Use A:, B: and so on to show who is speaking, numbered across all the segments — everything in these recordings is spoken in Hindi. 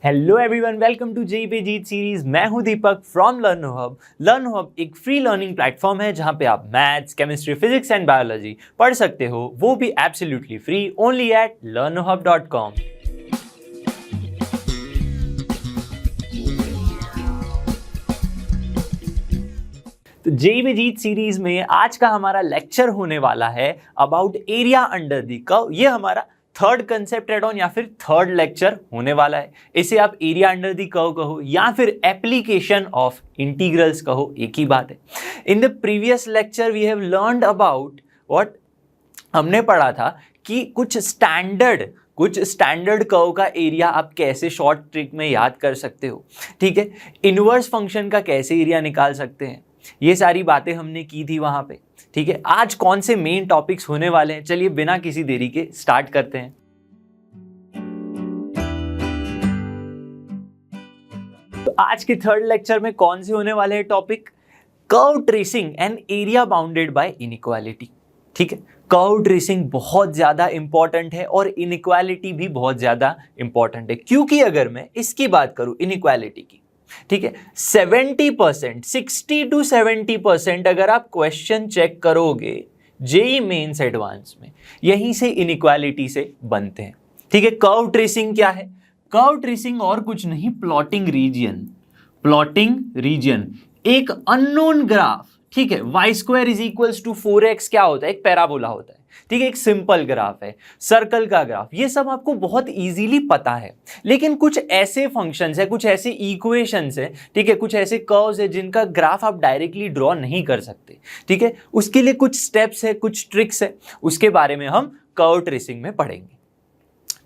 A: Hello everyone, welcome to JEE पे जीत सीरीज। मैं हूं Deepak from Learno Hub. Learno Hub एक फ्री लर्निंग प्लेटफॉर्म है जहां पे आप maths, chemistry, physics and biology पढ़ सकते हो, वो भी absolutely free, only eight learnohub.com। तो जेई पे जीत सीरीज में आज का हमारा लेक्चर होने वाला है about area under the curve. ये हमारा थर्ड कंसेप्ट एड ऑन या फिर थर्ड लेक्चर होने वाला है। इसे आप एरिया अंडर द कर्व कहो या फिर एप्लीकेशन ऑफ इंटीग्रल्स कहो, एक ही बात है। In the previous lecture we have learned about what, हमने पढ़ा था कि कुछ स्टैंडर्ड कर्व का एरिया आप कैसे शॉर्ट ट्रिक में याद कर सकते हो, ठीक है। इनवर्स फंक्शन का कैसे एरिया निकाल सकते हैं, ये सारी बातें हमने की थी वहां पे, ठीक है। आज कौन से मेन टॉपिक्स होने वाले हैं, चलिए बिना किसी देरी के स्टार्ट करते हैं। तो आज के थर्ड लेक्चर में कौन से होने वाले हैं topic? Curve tracing and area bounded by inequality, ठीक है। कर्व ट्रेसिंग बहुत ज्यादा इंपॉर्टेंट है और इनइक्वालिटी भी बहुत ज्यादा इंपॉर्टेंट है, क्योंकि अगर मैं इसकी बात करूं इनइक्वालिटी की, ठीक है, 70%, 60 to 70% अगर आप क्वेश्चन चेक करोगे जेई मेंस एडवांस में, यहीं से इनइक्वालिटी से बनते हैं, ठीक है। कर्व ट्रेसिंग क्या है? कर्व ट्रेसिंग और कुछ नहीं, प्लॉटिंग रीजन एक अननोन ग्राफ, ठीक है। Y square is equals to 4x क्या होता है? एक पैराबोला होता है, ठीक है। एक सिंपल ग्राफ है, सर्कल का ग्राफ, ये सब आपको बहुत इजीली पता है। लेकिन कुछ ऐसे फंक्शंस है, कुछ ऐसे इक्वेशंस है, ठीक है, कुछ ऐसे कर्व्स है जिनका ग्राफ आप डायरेक्टली ड्रॉ नहीं कर सकते, ठीक है। उसके लिए कुछ स्टेप्स है, कुछ ट्रिक्स है, उसके बारे में हम कर्व ट्रेसिंग में पढ़ेंगे।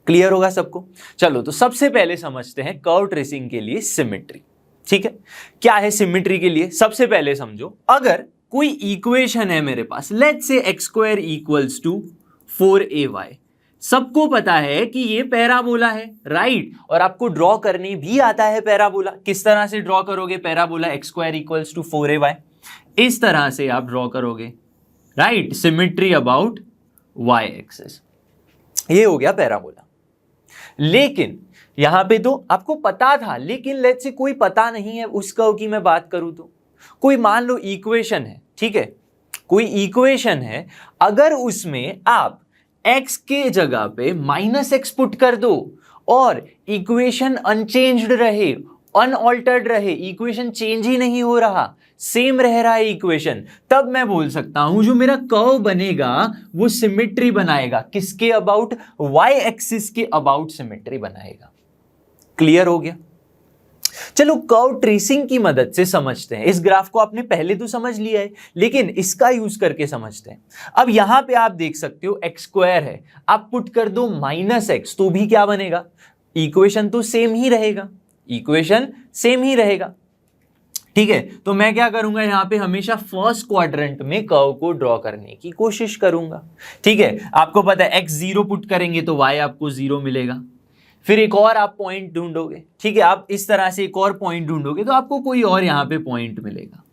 A: क्लियर होगा सबको? चलो तो सबसे पहले समझते हैं कर्व ट्रेसिंग के लिए सिमेट्री, ठीक है। क्या है सिमेट्री के लिए? सबसे पहले समझो, अगर कोई इक्वेशन है मेरे पास, let's say x square equals to 4ay, सबको पता है कि ये पैराबोला है, राइट। और आपको ड्रॉ करने भी आता है पैराबोला। किस तरह से ड्रॉ करोगे parabola? x square equals to 4ay, इस तरह से आप ड्रॉ करोगे, right. Symmetry about y axis, ये हो गया पैराबोला। लेकिन यहां पे तो आपको पता था, लेकिन लेट्स से कोई पता नहीं है उस कर्व की मैं बात करूं तो, कोई मान लो इक्वेशन है, ठीक है, कोई इक्वेशन है, अगर उसमें आप x के जगह पे -x पुट कर दो और इक्वेशन अनचेंज्ड रहे, अनऑल्टर्ड रहे, इक्वेशन चेंज ही नहीं हो रहा, सेम रह रहा है इक्वेशन, तब मैं बोल सकता हूं जो मेरा कर्व बनेगा वो सिमेट्री बनाएगा। किसके अबाउट? y एक्सिस के अबाउट सिमेट्री बनाएगा। क्लियर हो गया? चलो कर्व ट्रेसिंग की मदद से समझते हैं। इस ग्राफ को आपने पहले तो समझ लिया है, लेकिन इसका यूज करके समझते हैं। अब यहां पे आप देख सकते हो x स्क्वायर है, आप पुट कर दो -x तो भी क्या बनेगा? इक्वेशन तो सेम ही रहेगा, इक्वेशन सेम ही रहेगा, ठीक है। तो मैं क्या करूंगा, यहां पे हमेशा फर्स्ट क्वाड्रेंट में कर्व को ड्रॉ करने की कोशिश करूंगा, ठीक है। आपको पता है x 0 पुट करेंगे तो y आपको 0 मिलेगा, फिर एक और आप पॉइंट ढूंढोगे, ठीक है। आप इस तरह से एक और पॉइंट ढूंढोगे तो आपको कोई और यहां पे पॉइंट मिलेगा,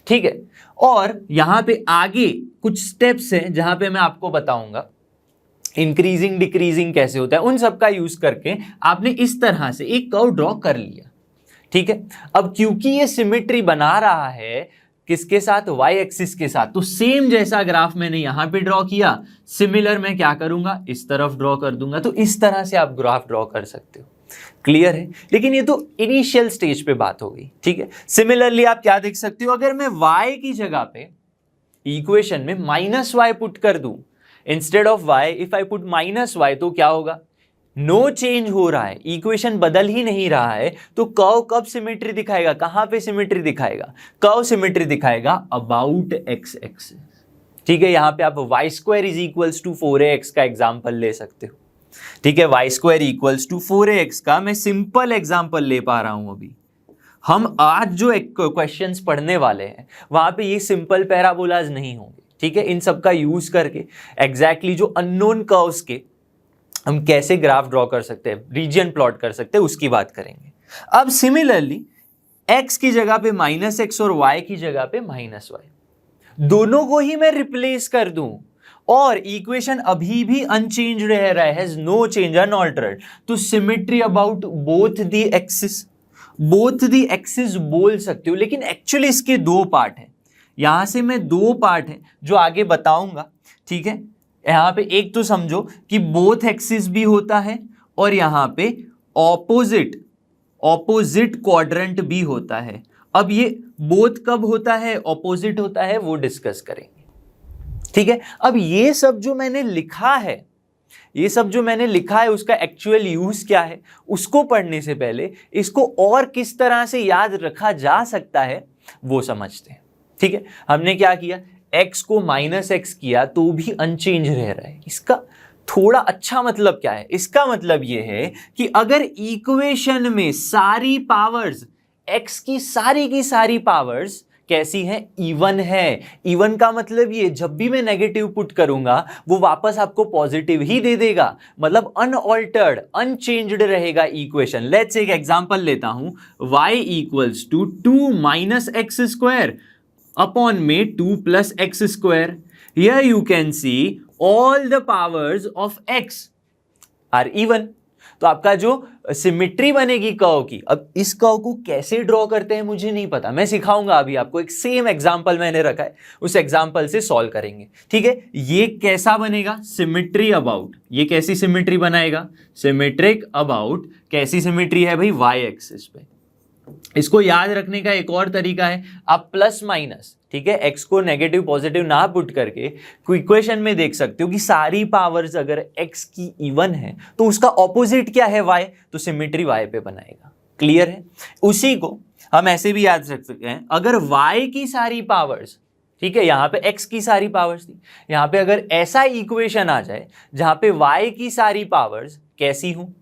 A: ठीक है। और यहां पे आगे कुछ स्टेप्स हैं जहां पे मैं आपको बताऊंगा इंक्रीजिंग डिक्रीजिंग कैसे होता है, उन सब का यूज करके आपने इस तरह से एक कर्व ड्रॉ कर लिया, ठीक है। अब क्योंकि ये सिमेट्री बना रहा है किसके साथ? y एक्सिस के साथ, तो सेम जैसा ग्राफ मैंने यहां पे ड्रॉ किया, सिमिलर मैं क्या करूंगा, इस तरफ ड्रॉ कर दूंगा। तो इस तरह से आप ग्राफ ड्रॉ कर सकते हो। क्लियर है? लेकिन ये तो इनिशियल स्टेज पे बात हो गई, ठीक है। सिमिलरली आप क्या देख सकते हो, अगर मैं y की जगह पे इक्वेशन में -y पुट कर दूं instead of y, if I put -y, तो क्या होगा? नो चेंज हो रहा है, इक्वेशन बदल ही नहीं रहा है, तो कर्व कब सिमेट्री दिखाएगा? कहां पे सिमेट्री दिखाएगा? कर्व सिमेट्री दिखाएगा अबाउट x एक्सिस, ठीक है। यहां पे आप y square is equals to 4ax का एग्जांपल ले सकते हो, ठीक है। y square equals to 4ax का मैं सिंपल एग्जांपल ले पा रहा हूं। अभी हम आज जो क्वेश्चंस पढ़ने वाले हैं वहां पे ये सिंपल पैराबोलाज नहीं होंगे, ठीक है। इन सब का यूज करके एग्जैक्टली जो अननोन कर्व्स के हम कैसे ग्राफ ड्रॉ कर सकते हैं, रीजन प्लॉट कर सकते हैं, उसकी बात करेंगे। अब सिमिलरली x की जगह पे -x और y की जगह पे -y, दोनों को ही मैं रिप्लेस कर दूं और इक्वेशन अभी भी अनचेंज रह रहा है, हैज नो चेंज, अनऑल्टर्ड, तो symmetry about both the axis, both the axis बोल सकते हो, लेकिन एक्चुअली इसके दो पार्ट हैं। यहां से मैं दो पार्ट हैं जो आगे बताऊंगा, ठीक है। यहां पे एक तो समझो कि बोथ एक्सिस भी होता है और यहां पे ऑपोजिट क्वाड्रेंट भी होता है। अब ये बोथ कब होता है, ऑपोजिट होता है, वो डिस्कस करेंगे, ठीक है। अब ये सब जो मैंने लिखा है, ये सब जो मैंने लिखा है उसका एक्चुअल यूज क्या है, उसको पढ़ने से पहले इसको और किस तरह से याद रखा जा सकता है वो समझते हैं, ठीक है। हमने क्या किया, x को -x किया तो भी अनचेंज रह रहा है। इसका थोड़ा अच्छा मतलब क्या है, इसका मतलब यह है कि अगर इक्वेशन में सारी पावर्स, x की सारी पावर्स कैसी है, इवन है। इवन का मतलब ये, जब भी मैं नेगेटिव पुट करूंगा वो वापस आपको पॉजिटिव ही दे देगा, मतलब अनऑल्टर्ड, अनचेंज्ड रहेगा इक्वेशन। लेट्स एक एग्जांपल लेता हूं, y equals to 2 - x² upon में 2 + x²। Here you can see all the powers of x are even। तो आपका जो सिमेट्री बनेगी कर्व की, अब इस कर्व को कैसे ड्रॉ करते हैं मुझे नहीं पता, मैं सिखाऊंगा अभी आपको। एक सेम एग्जांपल मैंने रखा है, उस एग्जांपल से सॉल्व करेंगे, ठीक है। ये कैसा बनेगा, सिमेट्री अबाउट, ये कैसी सिमेट्री बनाएगा, सिमेट्रिक अबाउट, कैसी सिमेट्री है भाई, y एक्सिस पे। इसको याद रखने का एक और तरीका है, आप प्लस माइनस, ठीक है, x को नेगेटिव पॉजिटिव ना पुट करके इक्वेशन में देख सकते हो कि सारी पावर्स अगर x की इवन है तो उसका ऑपोजिट क्या है, y, तो सिमेट्री y पे बनाएगा। क्लियर है। उसी को हम ऐसे भी याद रख सकते हैं, अगर y की सारी पावर्स, ठीक है, यहां पे x की सारी पावर्स थी, यहां पे अगर ऐसा इक्वेशन आ जाए जहां पे y की सारी पावर्स कैसी हो,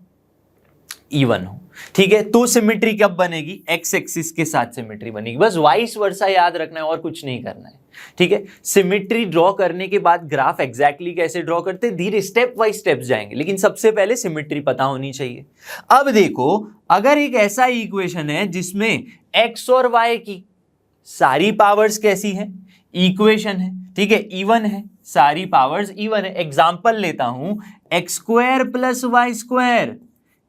A: इवन हो, ठीक है, तो सिमेट्री कब बनेगी, एक्स एक्सिस के साथ सिमेट्री बनेगी। बस वाइस वर्सा याद रखना है और कुछ नहीं करना है, ठीक है। सिमेट्री ड्रॉ करने के बाद ग्राफ एग्जैक्टली कैसे ड्रॉ करते हैं, धीरे स्टेप बाय स्टेप जाएंगे, लेकिन सबसे पहले सिमेट्री पता होनी चाहिए। अब देखो, अगर एक ऐसा इक्वेशन है जिसमें एक्स और वाई की सारी पावर्स कैसी है, इक्वेशन है, ठीक है, इवन है, सारी पावर्स इवन है। एग्जाम्पल लेता हूं, x² + y²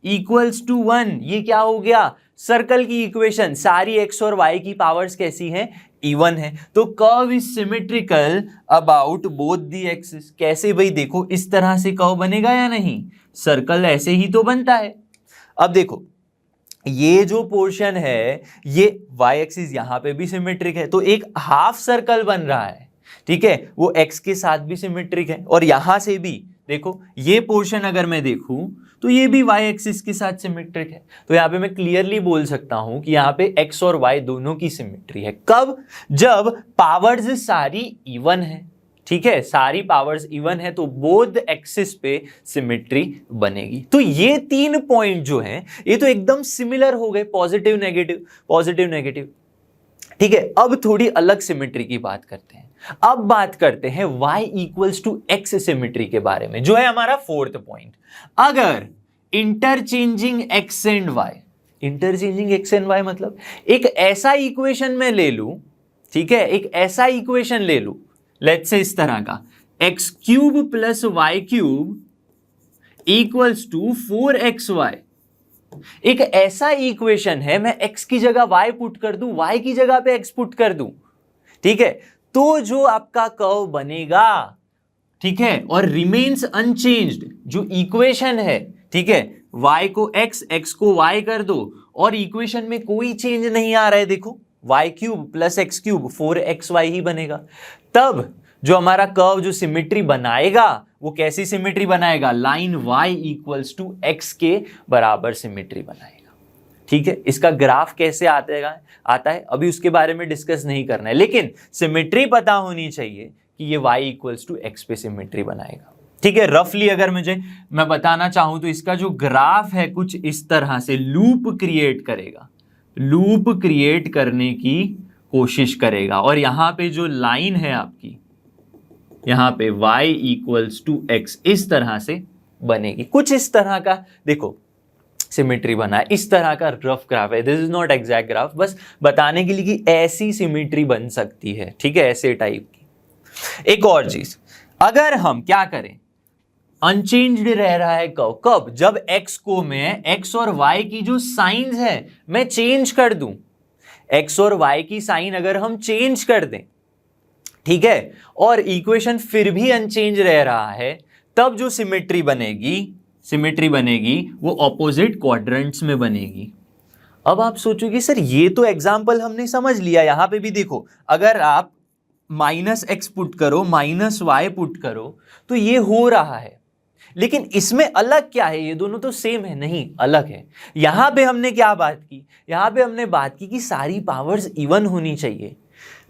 A: इक्वल्स टू 1, ये क्या हो गया, सर्कल की इक्वेशन, सारी x और y की पावर्स कैसी हैं, इवन है। तो curve is symmetrical about both the axis. कैसे भाई, देखो इस तरह से कर्व बनेगा या नहीं, सर्कल ऐसे ही तो बनता है। अब देखो ये जो पोर्शन है, ये y एक्सिस यहां पे भी सिमेट्रिक है, तो एक हाफ सर्कल बन रहा है, ठीक है, वो x के साथ भी सिमेट्रिक है। और यहां से भी देखो, ये पोर्शन अगर मैं देखूं तो ये भी y एक्सिस के साथ सिमेट्रिक है। तो यहाँ पे मैं क्लियरली बोल सकता हूं कि यहाँ पे x और y दोनों की सिमेट्री है। कब, जब पावर्स सारी इवन है, ठीक है, सारी पावर्स इवन है तो बोथ एक्सिस पे सिमेट्री बनेगी। तो ये 3 पॉइंट जो हैं ये तो एकदम सिमिलर हो गए, पॉजिटिव नेगेटिव, पॉजिटिव नेगेटिव, ठीक है। अब थोड़ी अलग सिमेट्री की बात करते हैं। अब बात करते हैं y equals to x symmetry के बारे में, जो है हमारा 4th पॉइंट। अगर interchanging x and y, interchanging x and y मतलब एक ऐसा इक्वेशन में ले लूं, ठीक है, एक ऐसा इक्वेशन ले लूं, लेट्स से इस तरह का, x³ + y³ equals to 4xy। एक ऐसा इक्वेशन है, मैं x की जगह y पुट कर दूं, y की जगह पे x पुट कर दूं, ठीक है, तो जो आपका कर्व बनेगा, ठीक है, और रिमेन्स अनचेंज्ड जो इक्वेशन है, ठीक है, y को x, x को y कर दो और इक्वेशन में कोई चेंज नहीं आ रहा है, देखो y³ + x³ 4xy ही बनेगा। तब जो हमारा कर्व जो सिमेट्री बनाएगा वो कैसी सिमेट्री बनाएगा, line y equals to x के बराबर सिमेट्री बनाएगा, ठीक है। इसका ग्राफ कैसे आता है अभी उसके बारे में डिस्कस नहीं करना है, लेकिन सिमेट्री पता होनी चाहिए कि ये y इक्वल्स टू x पे सिमेट्री बनाएगा, ठीक है। रफली अगर मैं बताना चाहूं तो इसका जो ग्राफ है कुछ इस तरह से लूप क्रिएट करेगा, लूप क्रिएट करने की कोशिश करेगा, और यहां पे जो लाइन है आपकी, यहां पे y इक्वल्स टू x इस तरह से बनेगी, कुछ इस तरह का देखो सिमेट्री बना है, इस तरह का रफ ग्राफ है। This is not exact graph, बस बताने के लिए कि ऐसी सिमेट्री बन सकती है, ठीक है, ऐसे टाइप की। एक और चीज, अगर हम क्या करें, अनचेंज्ड रह रहा है कर्व, कब? जब x को मैं x और y की जो साइंस है मैं चेंज कर दूं, x और y की साइन अगर हम चेंज कर दें, ठीक है, और इक्वेशन फिर भी अनचेंज रह रहा है, तब जो सिमेट्री बनेगी वो ऑपोजिट क्वाड्रेंट्स में बनेगी। अब आप सोचोगे सर ये तो एग्जाम्पल हमने समझ लिया, यहां पे भी देखो, अगर आप -x पुट करो, -y पुट करो, तो ये हो रहा है, लेकिन इसमें अलग क्या है? ये दोनों तो सेम है, नहीं अलग है। यहां पे हमने क्या बात की? यहां पे हमने बात की कि सारी पावर्स इवन होनी चाहिए।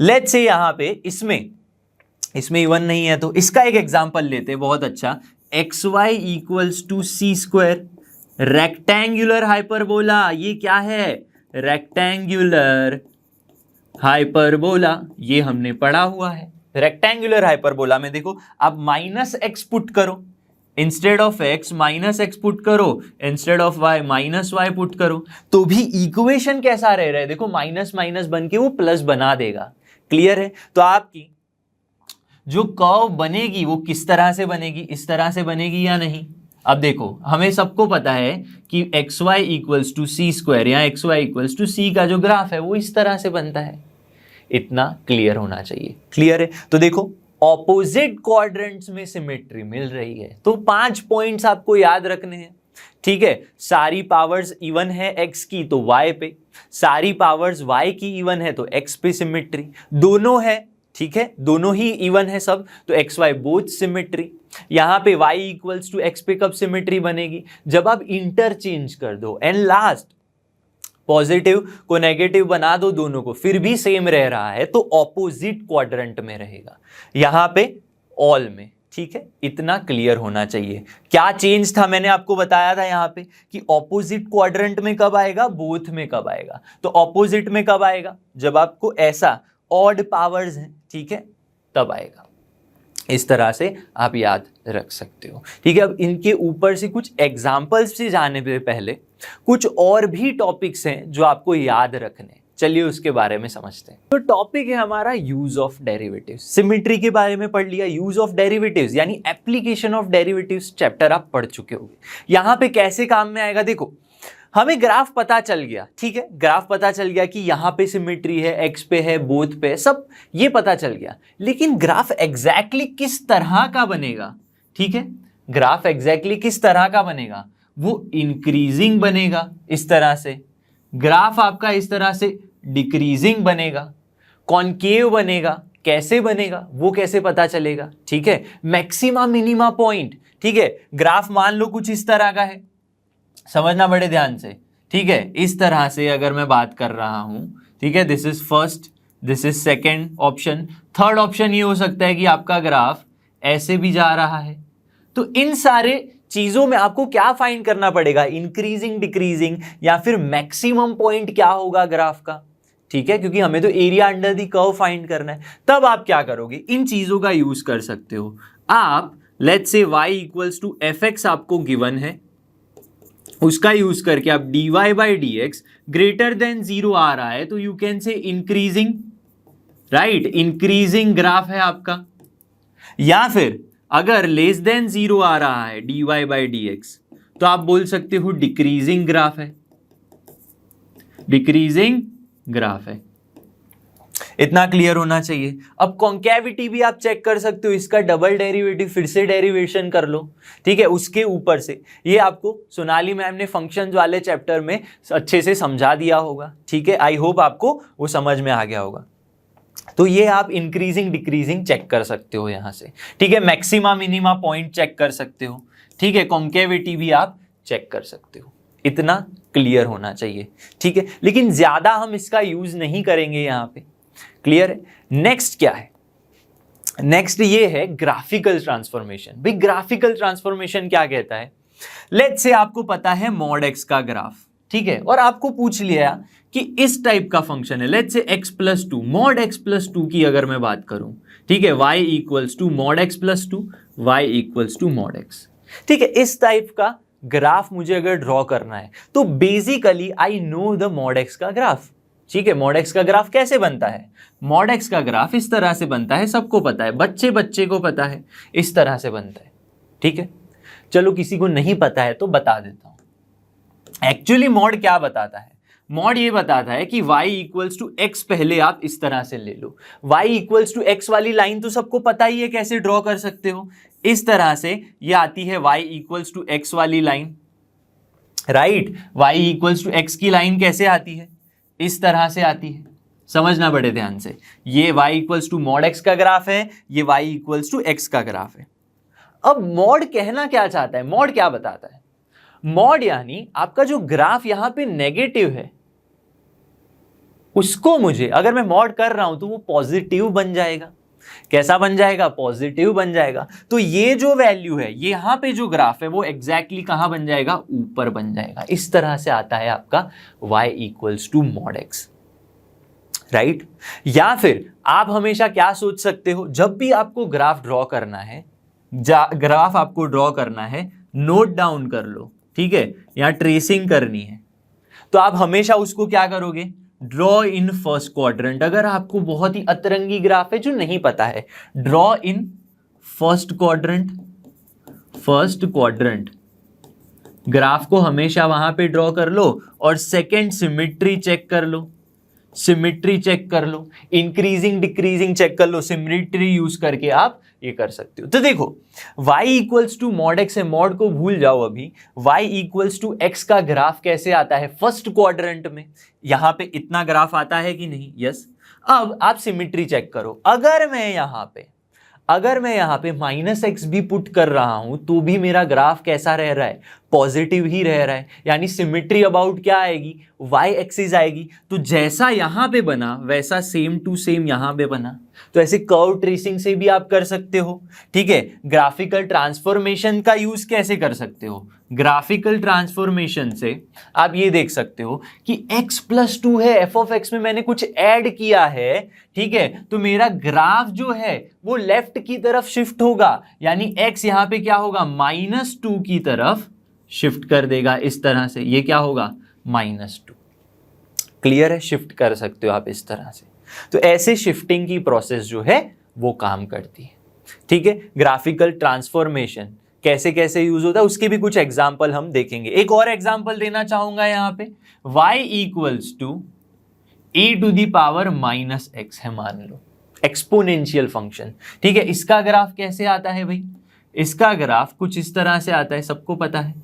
A: लेट्स से यहां पे इसमें इवन नहीं है, तो इसका एक एग्जांपल लेते हैं बहुत अच्छा, xy equals to C square, rectangular hyperbola. ये क्या है? रेक्टेंगुलर हाइपरबोला, ये हमने पढ़ा हुआ है। रेक्टेंगुलर हाइपरबोला में देखो, आप -x पुट करो, instead of x -x put करो, instead of y -y put करो, तो भी इक्वेशन कैसा रह रहा है? देखो माइनस माइनस बन के वो प्लस बना देगा। क्लियर है? तो आपकी जो कर्व बनेगी वो किस तरह से बनेगी? इस तरह से बनेगी या नहीं? अब देखो, हमें सबको पता है कि xy equals to C square या xy इक्वल्स टू सी का जो ग्राफ है वो इस तरह से बनता है। इतना क्लियर होना चाहिए। क्लियर है? तो देखो, ऑपोजिट क्वाड्रेंट्स में सिमेट्री मिल रही है, तो 5 पॉइंट्स आपको याद रखने हैं। ठीक है, सारी पावर्स इवन है x की तो y पे, सारी पावर्स y की इवन है तो x पे सिमेट्री दोनों है। ठीक है, दोनों ही इवन है सब, तो एक्स वाई बोथ सिमेट्री। यहां पे y इक्वल्स टू एक्स पे कब सिमेट्री बनेगी? जब आप इंटरचेंज कर दो, एंड लास्ट पॉजिटिव को नेगेटिव बना दो दोनों को, फिर भी सेम रह रहा है तो ऑपोजिट क्वाड्रेंट में रहेगा, यहां पे ऑल में। ठीक है, इतना क्लियर होना चाहिए। क्या चेंज था? मैंने आपको बताया था यहां पे कि ऑपोजिट क्वाड्रेंट में कब आएगा, बोथ में कब आएगा। तो ऑपोजिट में कब आएगा? जब आपको ऐसा ऑड पावर्स हैं, ठीक है, तब आएगा। इस तरह से आप याद रख सकते हो। ठीक है, अब इनके ऊपर से कुछ एग्जाम्पल्स से जाने से पहले कुछ और भी टॉपिक्स हैं जो आपको याद रखने, चलिए उसके बारे में समझते हैं। तो टॉपिक है हमारा यूज ऑफ डेरिवेटिव्स। सिमेट्री के बारे में पढ़ लिया, यूज ऑफ डेरिवेटिव्स यानी एप्लीकेशन ऑफ डेरिवेटिव्स चैप्टर आप पढ़ चुके होंगे। यहां पे कैसे काम में आएगा? देखो, हमें ग्राफ पता चल गया, ठीक है, ग्राफ पता चल गया कि यहां पे सिमेट्री है, एक्स पे है, बोथ पे, सब ये पता चल गया, लेकिन ग्राफ एग्जैक्टली किस तरह का बनेगा? ठीक है, ग्राफ एग्जैक्टली किस तरह का बनेगा? वो इंक्रीजिंग बनेगा इस तरह से, ग्राफ आपका इस तरह से डिक्रीजिंग बनेगा, कॉन्केव बनेगा। कैसे बनेगा वो कैसे पता चलेगा? ठीक है, मैक्सिमा मिनिमा पॉइंट। ठीक है, ग्राफ मान लो कुछ इस तरह का है, समझना बड़े ध्यान से। ठीक है, इस तरह से अगर मैं बात कर रहा हूं, ठीक है, this is first, this is second option. Third option ये हो सकता है कि आपका ग्राफ ऐसे भी जा रहा है। तो इन सारे चीजों में आपको क्या फाइंड करना पड़ेगा? इंक्रीजिंग, डिक्रीजिंग, या फिर मैक्सिमम पॉइंट क्या होगा ग्राफ का। ठीक है, क्योंकि हमें तो area under the curve find करना है। तब आप क्या करोगे? इन चीजों का यूज कर सकते हो आप। Let's say y equals to F X आपको गिवन है, उसका यूज करके आप dy by D X greater than 0 आ रहा है, तो you can say increasing, right, increasing graph है आपका। या फिर अगर लेस देन 0 आ रहा है dy बाई डी एक्स, तो आप बोल सकते हो डिक्रीजिंग ग्राफ है, डिक्रीजिंग ग्राफ है। इतना क्लियर होना चाहिए। अब कॉन्केविटी भी आप चेक कर सकते हो, इसका डबल डेरिवेटिव फिर से डेरिवेशन कर लो। ठीक है, उसके ऊपर से ये आपको सोनाली मैम ने फंक्शंस वाले चैप्टर में अच्छे से समझा दिया होगा। ठीक है, आई होप आपको वो समझ में आ गया होगा। तो ये आप इंक्रीजिंग डिक्रीजिंग चेक कर सकते हो यहां से। ठीक है, मैक्सिमा मिनिमा पॉइंट चेक कर सकते हो। ठीक है, कॉन्केविटी भी आप चेक कर सकते हो। इतना क्लियर होना चाहिए। ठीक है, लेकिन ज्यादा हम इसका यूज नहीं करेंगे यहां पे। क्लियर है? नेक्स्ट क्या है? नेक्स्ट ये है ग्राफिकल ट्रांसफॉर्मेशन। भाई ग्राफिकल ट्रांसफॉर्मेशन क्या कहता है? लेट्स से आपको पता है मॉड एक्स का ग्राफ, ठीक है, और आपको पूछ लिया कि इस टाइप का फंक्शन है, let's say x plus two, mod x plus two की अगर मैं बात करूं, ठीक है, y equals to mod x plus two, y equals to mod x। ठीक है, इस टाइप का ग्राफ मुझे अगर ड्रॉ करना है तो basically I know the mod x का ग्राफ। ठीक है। मॉड एक्स का ग्राफ कैसे बनता है? मॉड एक्स का ग्राफ इस तरह से बनता है, सबको पता है, बच्चे बच्चे को पता है, इस तरह से बनता है, ठीक है। चलो किसी को नहीं पता है तो बता देता हूं। एक्चुअली मॉड क्या बताता है? मॉड ये बताता है कि y इक्वल्स टू एक्स पहले आप इस तरह से ले लो। y इक्वल्स टू एक्स वाली लाइन तो सबको पता ही है कैसे ड्रॉ कर सकते हो, इस तरह से ये आती है y इक्वल्स टू एक्स वाली line, right. y equals to x की लाइन कैसे आती है? इस तरह से आती है, समझना बड़े ध्यान से। ये y equals to mod X का ग्राफ है, ये y इक्वल्स टू एक्स का ग्राफ है। अब मॉड कहना क्या चाहता है? मॉड क्या बताता है? मॉड यानी आपका जो ग्राफ यहां पे नेगेटिव है उसको मुझे, अगर मैं मॉड कर रहा हूं तो वो पॉजिटिव बन जाएगा। कैसा बन जाएगा? पॉजिटिव बन जाएगा। तो ये जो वैल्यू है, ये यहां पे जो ग्राफ है वो एग्जैक्टली कहां बन जाएगा? ऊपर बन जाएगा। इस तरह से आता है आपका y equals to mod X, right. या फिर आप हमेशा क्या सोच सकते हो, जब भी आपको ग्राफ ड्रॉ करना है, ग्राफ आपको ड्रॉ करना है, नोट डाउन कर लो, ठीक है, यहां ट्रेसिंग करनी है तो आप हमेशा उसको क्या करोगे? Draw in first quadrant. अगर आपको बहुत ही अतरंगी ग्राफ है जो नहीं पता है, draw in first quadrant. First quadrant graph को हमेशा वहां पे ड्रॉ कर लो और सेकंड सिमेट्री चेक कर लो, सिमेट्री चेक कर लो, इंक्रीजिंग डिक्रीजिंग चेक कर लो, सिमेट्री यूज करके आप ये कर सकते हो। तो देखो y equals to mod X है, मॉड को भूल जाओ अभी। y इक्वल्स टू एक्स का ग्राफ कैसे आता है? फर्स्ट क्वाड्रेंट में। यहां पे इतना ग्राफ आता है कि नहीं? यस। अब आप सिमेट्री चेक करो। अगर मैं यहां पे माइनस एक्स भी पुट कर रहा हूं तो भी मेरा ग्राफ कैसा रह रहा है? पॉजिटिव ही रह रहा है। यानी सिमेट्री अबाउट क्या आएगी? y एक्सिस आएगी। तो जैसा यहां पे बना वैसा सेम टू सेम यहां पे बना। तो ऐसे कर्व ट्रेसिंग से भी आप कर सकते हो, ठीक है। ग्राफिकल ट्रांसफॉर्मेशन का यूज कैसे कर सकते हो? ग्राफिकल ट्रांसफॉर्मेशन से आप ये देख सकते हो कि x+2 है, f ऑफ x में मैंने कुछ ऐड किया है, ठीक है, तो मेरा ग्राफ जो है वो लेफ्ट की तरफ शिफ्ट होगा। यानी x यहां पे क्या होगा? -2 की तरफ शिफ्ट कर देगा इस तरह से। ये क्या होगा? -2। क्लियर है? शिफ्ट कर सकते हो आप इस तरह से। तो ऐसे शिफ्टिंग की प्रोसेस जो है वो काम करती है, ठीक है। ग्राफिकल ट्रांसफॉर्मेशन कैसे कैसे यूज होता है उसके भी कुछ एग्जाम्पल हम देखेंगे। एक और एग्जाम्पल देना चाहूंगा यहां पे, y इक्वल्स टू e⁻⁻x है, मान लो एक्सपोनेंशियल फंक्शन, ठीक है। इसका ग्राफ कैसे आता है भाई? इसका ग्राफ कुछ इस तरह से आता है, सबको पता है।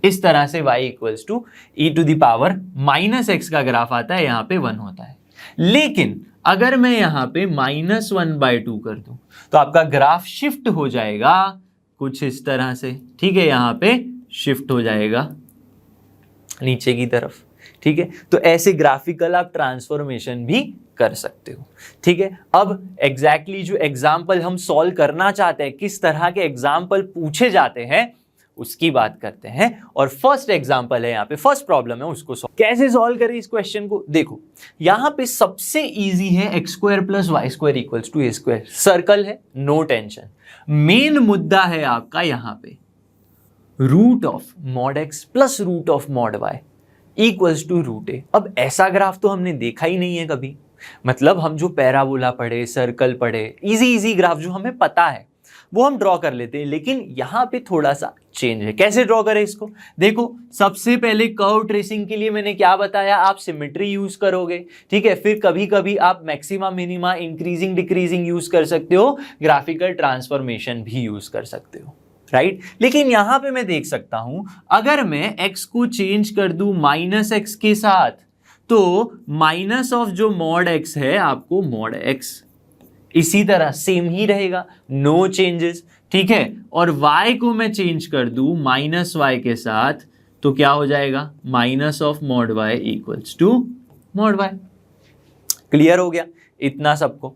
A: इस तरह से y इक्वल्स टू e⁻⁻x का ग्राफ आता है, यहां पे 1 होता है। लेकिन अगर मैं यहां पे -1/2 कर दूं तो आपका ग्राफ शिफ्ट हो जाएगा कुछ इस तरह से, ठीक है। यहां पे शिफ्ट हो जाएगा नीचे की तरफ, ठीक है। तो ऐसे ग्राफिकल आप ट्रांसफॉर्मेशन भी कर सकते हो, ठीक है। अब एग्जैक्टली जो एग्जाम्पल हम सॉल्व करना चाहते हैं, किस तरह के एग्जाम्पल पूछे जाते हैं उसकी बात करते हैं। और फर्स्ट एग्जांपल है, यहाँ पे फर्स्ट प्रॉब्लम है, उसको कैसे सॉल्व करें इस क्वेश्चन को? देखो यहाँ पे सबसे इजी है x² + y² equals to a²। Circle है, नो टेंशन। मेन मुद्दा है आपका यहाँ पे root of mod x plus root of mod y equals to √a। अब ऐसा ग्राफ तो हमने देखा ही नहीं है कभी। मतलब हम जो पैराबोला पढ़े, सर्कल पढ़े, इजी ग्राफ जो हमें पता है वो हम ड्रॉ कर लेते हैं, लेकिन यहां पे थोड़ा सा चेंज है। कैसे ड्रॉ करें इसको? देखो सबसे पहले कर्व ट्रेसिंग के लिए मैंने क्या बताया? आप सिमेट्री यूज करोगे, ठीक है। फिर कभी कभी आप maxima minima, increasing decreasing use कर सकते हो, ग्राफिकल ट्रांसफॉर्मेशन भी यूज कर सकते हो, राइट। लेकिन यहां पे मैं देख सकता हूं, अगर मैं x को चेंज कर दूं -x के साथ, तो माइनस ऑफ जो मॉड x है आपको मॉड x इसी तरह सेम ही रहेगा, नो चेंजेस, ठीक है। और y को मैं चेंज कर दूं -y के साथ तो क्या हो जाएगा? Minus of mod y equals to mod y। Clear हो गया इतना सबको?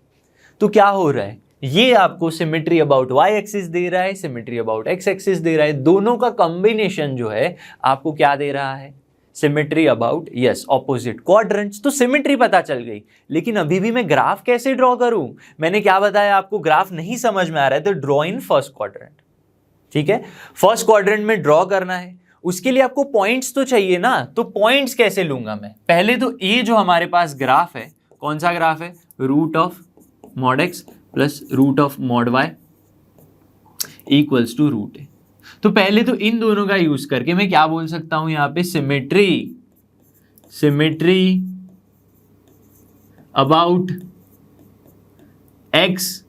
A: तो क्या हो रहा है? ये आपको सिमेट्री अबाउट y एक्सिस दे रहा है, सिमेट्री अबाउट x एक्सिस दे रहा है। दोनों का कॉम्बिनेशन जो है आपको क्या दे रहा है? Symmetry about yes opposite quadrants. तो सिमेट्री पता चल गई, लेकिन अभी भी मैं ग्राफ कैसे ड्रॉ करूं? मैंने क्या बताया आपको? ग्राफ नहीं समझ में आ रहा है तो ड्रॉ इन फर्स्ट क्वाड्रेंट, ठीक है। फर्स्ट क्वाड्रेंट में ड्रॉ करना है उसके लिए आपको पॉइंट्स तो चाहिए ना, तो पॉइंट्स कैसे लूंगा मैं? पहले तो ये जो हमारे पास ग्राफ है, कौन सा ग्राफ है? Root of mod x plus root of mod y equals to root A. तो पहले तो इन दोनों का यूज करके मैं क्या बोल सकता हूं यहां पे? Symmetry about X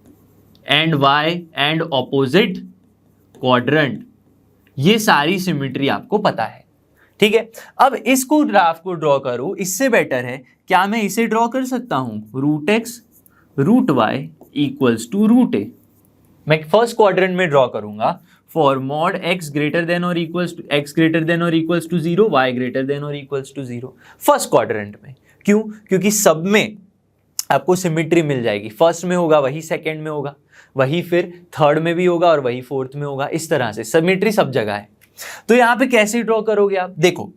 A: and Y and opposite quadrant, ये सारी सिमेट्री आपको पता है, ठीक है। अब इसको ग्राफ को ड्रॉ करूं, इससे बेटर है क्या मैं इसे ड्रॉ कर सकता हूं? Root x root y equals to root A. मैं फर्स्ट क्वाड्रेंट में ड्रॉ करूंगा for mod x greater than और equals to x greater than और equals to 0, y greater than और इक्वल्स टू 0, फर्स्ट क्वाड्रेंट में। क्यों? क्योंकि सब में आपको सिमेट्री मिल जाएगी। फर्स्ट में होगा वही सेकंड में होगा, वही फिर थर्ड में भी होगा और वही फोर्थ में होगा। इस तरह से सिमेट्री सब जगह है। तो यहां पे कैसे ड्रॉ करोगे आप? देखो,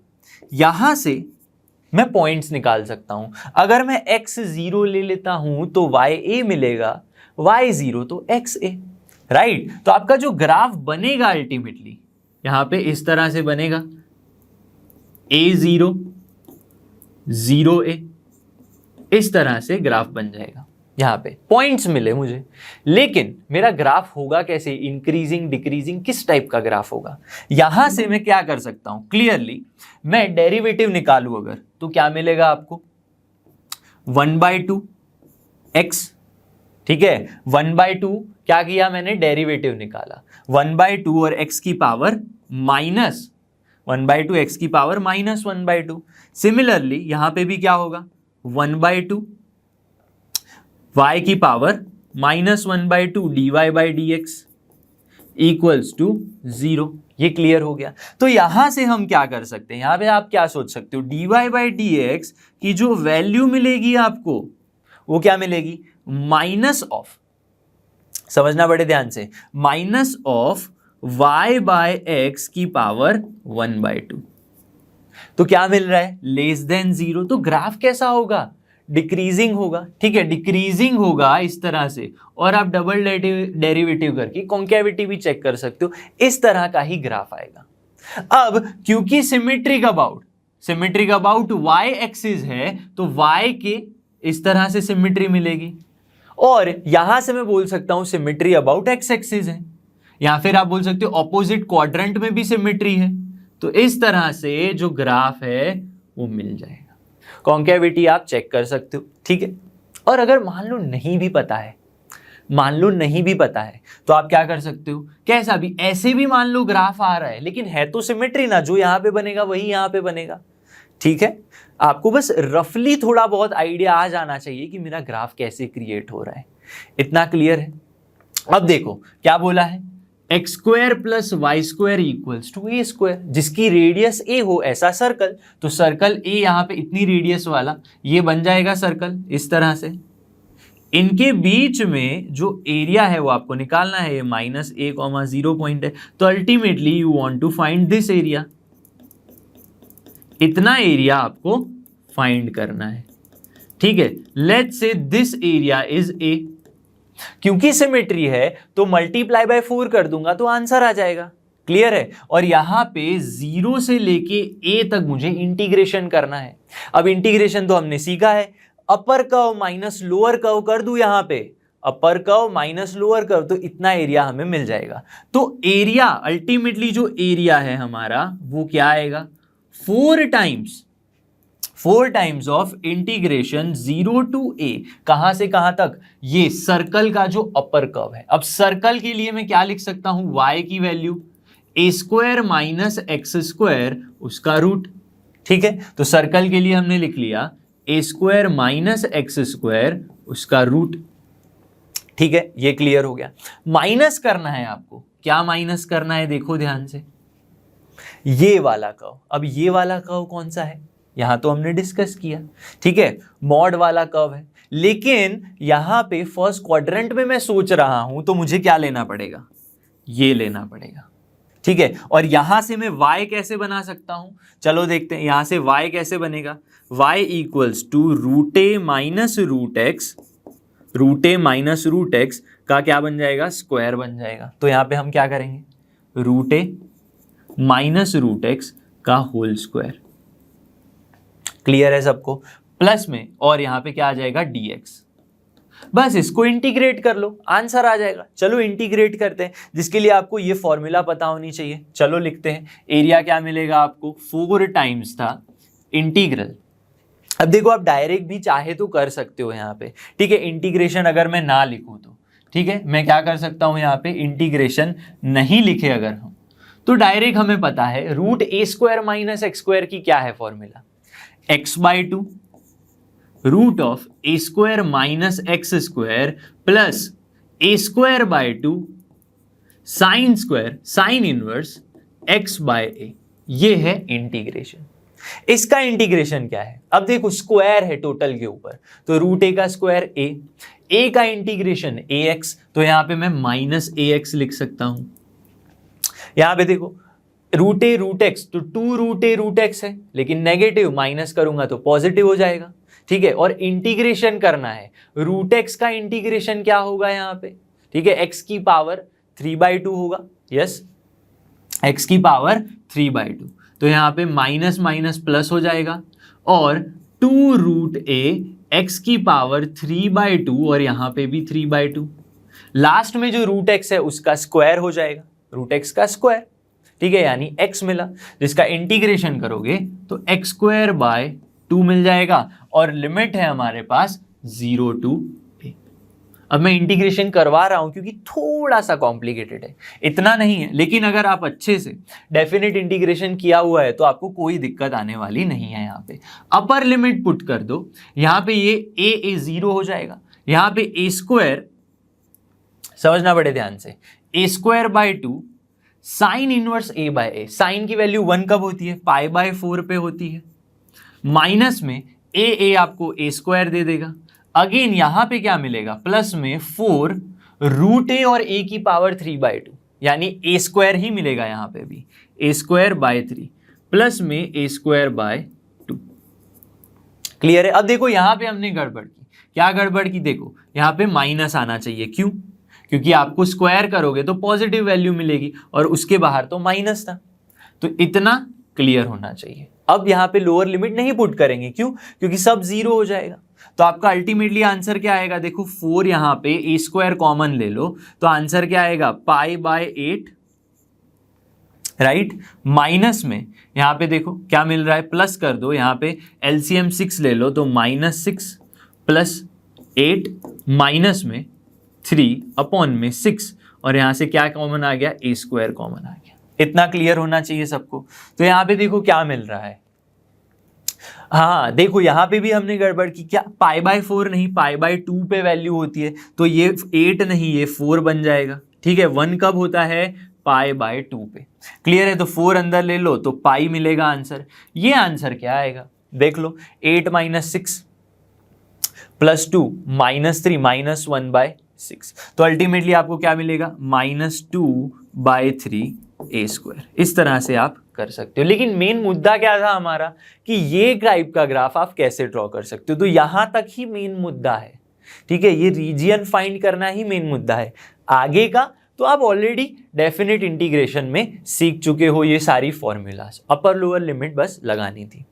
A: यहां से मैं पॉइंट्स निकाल सकता हूं। अगर मैं x 0 ले लेता हूं तो y a मिलेगा, y 0 तो x a, राइट। तो आपका जो ग्राफ बनेगा अल्टीमेटली यहां पे इस तरह से बनेगा, a 0 0 a, इस तरह से ग्राफ बन जाएगा। यहां पे पॉइंट्स मिले मुझे, लेकिन मेरा ग्राफ होगा कैसे? इंक्रीजिंग डिक्रीजिंग, किस टाइप का ग्राफ होगा? यहां से मैं क्या कर सकता हूं? क्लियरली मैं डेरिवेटिव निकालूं अगर, तो क्या मिलेगा आपको? 1/2 x, ठीक है। 1/2 क्या किया मैंने? डेरिवेटिव निकाला। 1/2 और x की पावर माइनस 1/2 x की पावर माइनस 1/2। सिमिलरली यहां पे भी क्या होगा? 1/2 y की power minus 1/2 dy/dx equals to 0। ये क्लियर हो गया। तो यहां से हम क्या कर सकते हैं? यहां पे आप क्या सोच सकते हो? dy/dx की जो वैल्यू मिलेगी आपको, वो क्या मिलेगी? माइनस ऑफ, समझना बड़े ध्यान से, माइनस ऑफ y/x की पावर 1/2। तो क्या मिल रहा है? Less than 0। तो ग्राफ कैसा होगा? डिक्रीजिंग होगा, ठीक है। डिक्रीजिंग होगा इस तरह से, और आप डबल डेरिवेटिव करके कॉन्केविटी भी चेक कर सकते हो। इस तरह का ही ग्राफ आएगा। अब क्योंकि सिमेट्रिक अबाउट y एक्सिस है, तो y के इस तरह से सिमेट्री मिलेगी, और यहां से मैं बोल सकता हूं सिमेट्री अबाउट x एक्सिस है, या फिर आप बोल सकते हो ऑपोजिट क्वाड्रेंट में भी सिमेट्री है। तो इस तरह से जो ग्राफ है वो मिल जाएगा। कॉन्केविटी आप चेक कर सकते हो, ठीक है। और अगर मान लो नहीं भी पता है, तो आप क्या कर सकते हो? कैसा भी, ऐसे भी मान लो ग्राफ आ रहा है, लेकिन है तो सिमेट्री ना, जो यहां पे बनेगा वही यहां पे बनेगा, ठीक है। आपको बस रफली थोड़ा बहुत आइडिया आ जाना चाहिए कि मेरा ग्राफ कैसे क्रिएट हो रहा है। इतना क्लियर है? अब देखो क्या बोला है? x² plus y² equals to a², जिसकी रेडियस a हो ऐसा सर्कल। तो सर्कल a यहां पे इतनी रेडियस वाला, ये बन जाएगा सर्कल इस तरह से। इनके बीच में जो एरिया है वो आपको निकालना है, -a, 0 पॉइंट है। तो ultimately you want to find this area, इतना एरिया आपको फाइंड करना है, ठीक है। Let's say this area is a। क्योंकि सिमेट्री है तो मल्टीप्लाई बाय 4 कर दूंगा तो आंसर आ जाएगा। क्लियर है? और यहां पे 0 से लेके a तक मुझे इंटीग्रेशन करना है। अब इंटीग्रेशन तो हमने सीखा है, upper curve minus lower curve कर दूं, यहां पे upper curve minus lower curve, तो इतना एरिया हमें मिल जाएगा। तो एरिया अल्टीमेटली जो एरिया है हमारा वो क्या आएगा? 4 times of integration 0 to a, कहां से कहां तक? ये सर्कल का जो अपर कर्व है। अब सर्कल के लिए मैं क्या लिख सकता हूं? y की वैल्यू a² माइनस x², उसका रूट, ठीक है। तो सर्कल के लिए हमने लिख लिया a² माइनस x², उसका रूट, ठीक है। ये क्लियर हो गया। माइनस करना है आपको। क्या माइनस करना है? देखो ध्यान से, ये वाला कर्व। अब ये वाला कर्व कौन सा है? यहां तो हमने डिस्कस किया, ठीक है, मॉड वाला कर्व है। लेकिन यहां पे फर्स्ट क्वाड्रेंट में मैं सोच रहा हूं, तो मुझे क्या लेना पड़ेगा? ये लेना पड़ेगा, ठीक है। और यहां से मैं y कैसे बना सकता हूं? चलो देखते हैं यहां से y कैसे बनेगा। y equals to √a minus √x का क्या बन जाएगा? स्क्वायर बन जाएगा। तो यहां पे हम क्या करेंगे? √a माइनस रूट एक्स का होल स्क्वायर। क्लियर है सबको? प्लस में और यहां पे क्या आ जाएगा dx। बस इसको इंटीग्रेट कर लो, आंसर आ जाएगा। चलो इंटीग्रेट करते हैं, जिसके लिए आपको ये फॉर्मूला पता होनी चाहिए। चलो लिखते हैं, एरिया क्या मिलेगा आपको, 4 टाइम्स था इंटीग्रल। अब देखो आप डायरेक्ट भी चाहे तो कर सकते हो यहाँ पे, ठीक है। इंटीग्रेशन अगर मैं ना लिखूं तो ठीक है, मैं क्या कर सकता हूं यहाँ पे, इंटीग्रेशन नहीं लिखे अगर हम, तो डायरेक्ट हमें पता है root A square minus X square की क्या है formula, x/2 root of A square minus X square plus A square by 2 sine square sine inverse x/a। ये है इंटीग्रेशन। इसका इंटीग्रेशन क्या है, अब देखो स्क्वायर है टोटल के ऊपर, तो रूट ए का स्क्वायर ए का इंटीग्रेशन ax, तो यहां पे मैं माइनस ax लिख सकता हूं। यहां पे देखो रूट ए रूट एक्स, तो 2 रूट ए रूट एक्स है, लेकिन नेगेटिव माइनस करूंगा तो पॉजिटिव हो जाएगा, ठीक है। और इंटीग्रेशन करना है, रूट एक्स का इंटीग्रेशन क्या होगा यहाँ पे, ठीक है, एक्स की पावर 3/2 होगा, यस, एक्स की पावर 3/2, तो यहाँ पे माइनस माइनस प्लस हो जाएगा, और 2 रूट ए एक्स की पावर 3/2 और यहाँ पे भी 3/2, लास्ट में जो रूट एक्स है उसका स्क्वायर हो जाएगा, रूट एक्स का स्क्वायर, ठीक है, यानी x मिला, जिसका इंटीग्रेशन करोगे तो x²/2 मिल जाएगा, और लिमिट है हमारे पास 0 to a। अब मैं इंटीग्रेशन करवा रहा हूं क्योंकि थोड़ा सा कॉम्प्लिकेटेड है, इतना नहीं है, लेकिन अगर आप अच्छे से डेफिनेट इंटीग्रेशन किया हुआ है तो आपको कोई दिक्कत आने वाली नहीं है। यहाँ पे अपर लिमिट पुट कर दो, यहाँ पे ये a 0 हो जाएगा, यहाँ पे a², समझना पड़े ध्यान से, a²/2 sine inverse a/a, sine की वैल्यू 1 कब होती है, π/4 पे होती है, माइनस में a आपको a² दे देगा, अगेन यहां पे क्या मिलेगा, प्लस में 4 रूट ए और a की पावर 3/2, यानी a² ही मिलेगा, यहां पे भी a²/3 प्लस में a²/2। क्लियर है? अब देखो यहां पे हमने गड़बड़ की, क्या गड़बड़ की, देखो यहां पे माइनस आना चाहिए, क्यों, क्योंकि आपको स्क्वायर करोगे तो पॉजिटिव वैल्यू मिलेगी, और उसके बाहर तो माइनस था, तो इतना क्लियर होना चाहिए। अब यहाँ पे लोअर लिमिट नहीं पुट करेंगे, क्यों, क्योंकि सब 0 हो जाएगा, तो आपका अल्टीमेटली आंसर क्या आएगा, देखो 4 यहाँ पे a² कॉमन ले लो, तो आंसर क्या आएगा, π/8, राइट, माइनस में यहाँ पे देखो क्या मिल रहा है, प्लस कर दो, यहाँ पे LCM 6 ले लो, तो -6 प्लस 8 माइनस में 3/6, और यहां से क्या कॉमन आ गया, a² कॉमन आ गया। इतना क्लियर होना चाहिए सबको। तो यहां पे देखो क्या मिल रहा है, हाँ देखो यहां पे भी हमने गड़बड़ की, क्या π/4 नहीं, π/2 पे वैल्यू होती है, तो ये 8 नहीं ये 4 बन जाएगा, ठीक है। 1 कब होता है, π/2 पे। क्लियर है? तो 4 अंदर ले लो तो पाई मिलेगा आंसर। ये आंसर क्या आएगा देख लो, 8 - 6 + 2 -3 -1/6, तो अल्टीमेटली आपको क्या मिलेगा, -2/3 a²। इस तरह से आप कर सकते हो। लेकिन मेन मुद्दा क्या था हमारा, कि ये टाइप का ग्राफ आप कैसे ड्रॉ कर सकते हो, तो यहां तक ही मेन मुद्दा है, ठीक है। ये रीजियन फाइंड करना ही मेन मुद्दा है। आगे का तो आप ऑलरेडी डेफिनेट इंटीग्रेशन में सीख चुके हो, ये सारी फॉर्मूलाज, अपर लोअर लिमिट बस लगानी थी।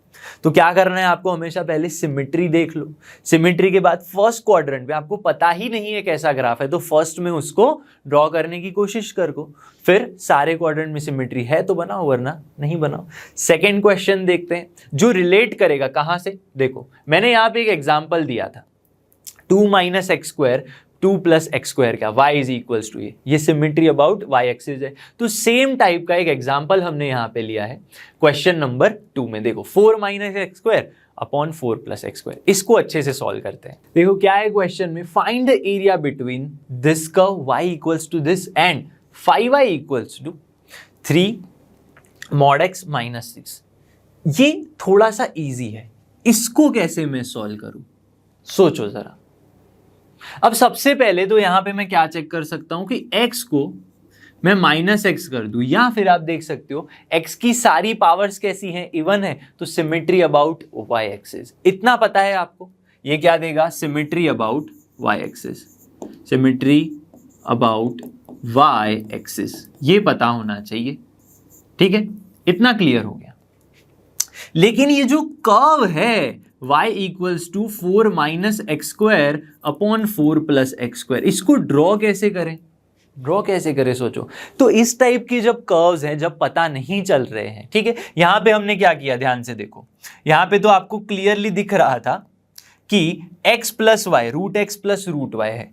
A: तो क्या करना है आपको, हमेशा पहले सिमेट्री देख लो, सिमेट्री के बाद फर्स्ट क्वाड्रेंट पे आपको पता ही नहीं है कैसा ग्राफ है, तो फर्स्ट में उसको ड्रॉ करने की कोशिश करो, फिर सारे क्वाड्रेंट में सिमेट्री है तो बनाओ, वरना नहीं बनाओ। सेकेंड क्वेश्चन देखते हैं, जो रिलेट करेगा कहां से, देखो मैंने यहाँ पे एक एग्जाम्पल दिया था, 2 - x², 2 + x² क्या, y = a, ये सिमेट्री अबाउट y एक्सिस है। तो सेम टाइप का एक एग्जांपल हमने यहाँ पे लिया है क्वेश्चन नंबर 2 में। देखो 4 - x² / 4 + x², इसको अच्छे से सॉल्व करते हैं। देखो क्या है क्वेश्चन में, find the area between this curve y = this and 5y = 3 mod x - 6। ये थोड़ा सा इजी है, इसको कैसे मैं सॉल्व करूं, सोचो जरा। अब सबसे पहले तो यहां पे मैं क्या चेक कर सकता हूं कि x को मैं -x कर दूं, या फिर आप देख सकते हो x की सारी पावर्स कैसी हैं, इवन है, तो सिमेट्री अबाउट y एक्सिस। इतना पता है आपको, ये क्या देगा, symmetry about y axis, symmetry about y axis, ये पता होना चाहिए। ठीक है, इतना क्लियर हो गया। लेकिन ये जो कर्व है y equals to 4 minus X square upon 4 plus X square, इसको ड्रॉ कैसे करें? सोचो। तो इस टाइप की जब कर्व्स हैं, जब पता नहीं चल रहे हैं, ठीक है, यहां पे हमने क्या किया, ध्यान से देखो, यहां पे तो आपको क्लियरली दिख रहा था कि x plus Y root X plus root Y है।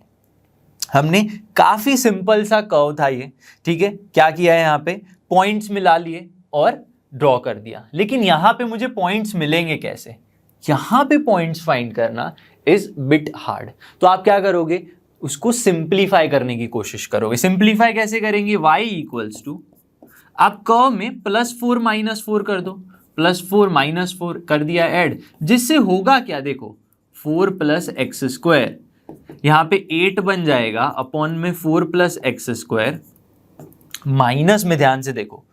A: हमने काफी सिंपल सा कर्व था ये, ठीक है, क्या किया है, यहां पे पॉइंट्स मिला लिए और ड्रॉ कर दिया। लेकिन यहां पे मुझे पॉइंट्स मिलेंगे कैसे? यहां पे पॉइंट्स फाइंड करना इज बिट हार्ड। तो आप क्या करोगे, उसको सिंप्लीफाई करने की कोशिश करोगे। सिंप्लीफाई कैसे करेंगे? y इक्वल्स टू, आप कर्व में +4 -4 कर दो, +4 -4 कर दिया ऐड, जिससे होगा क्या, देखो 4 प्लस एक्स स्क्वायर, यहां पे 8 बन जाएगा अपॉन में 4 प्लस एक्स स्क्वायर, माइनस में ध्यान से देखो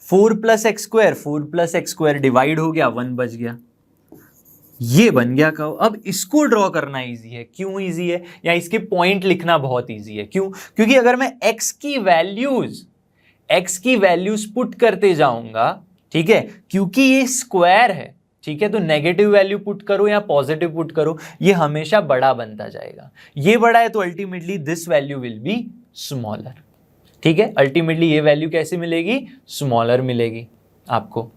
A: 4 प्लस एक्स स्क्वायर डिवाइड हो गया, 1 बच गया, ये बन गया कर्व। अब इसको ड्रॉ करना इजी है। क्यों इजी है? या इसके पॉइंट लिखना बहुत इजी है। क्यों? क्योंकि अगर मैं x की वैल्यूज पुट करते जाऊंगा, ठीक है, क्योंकि ये स्क्वायर है, ठीक है, तो नेगेटिव वैल्यू पुट करो या पॉजिटिव पुट करो, ये हमेशा बड़ा बनता जाएगा। ये बड़ा है तो ultimately this value will be smaller, ठीक है, अल्टीमेटली ये वैल्यू कैसे मिलेगी? स्मॉलर मिलेगी आपको।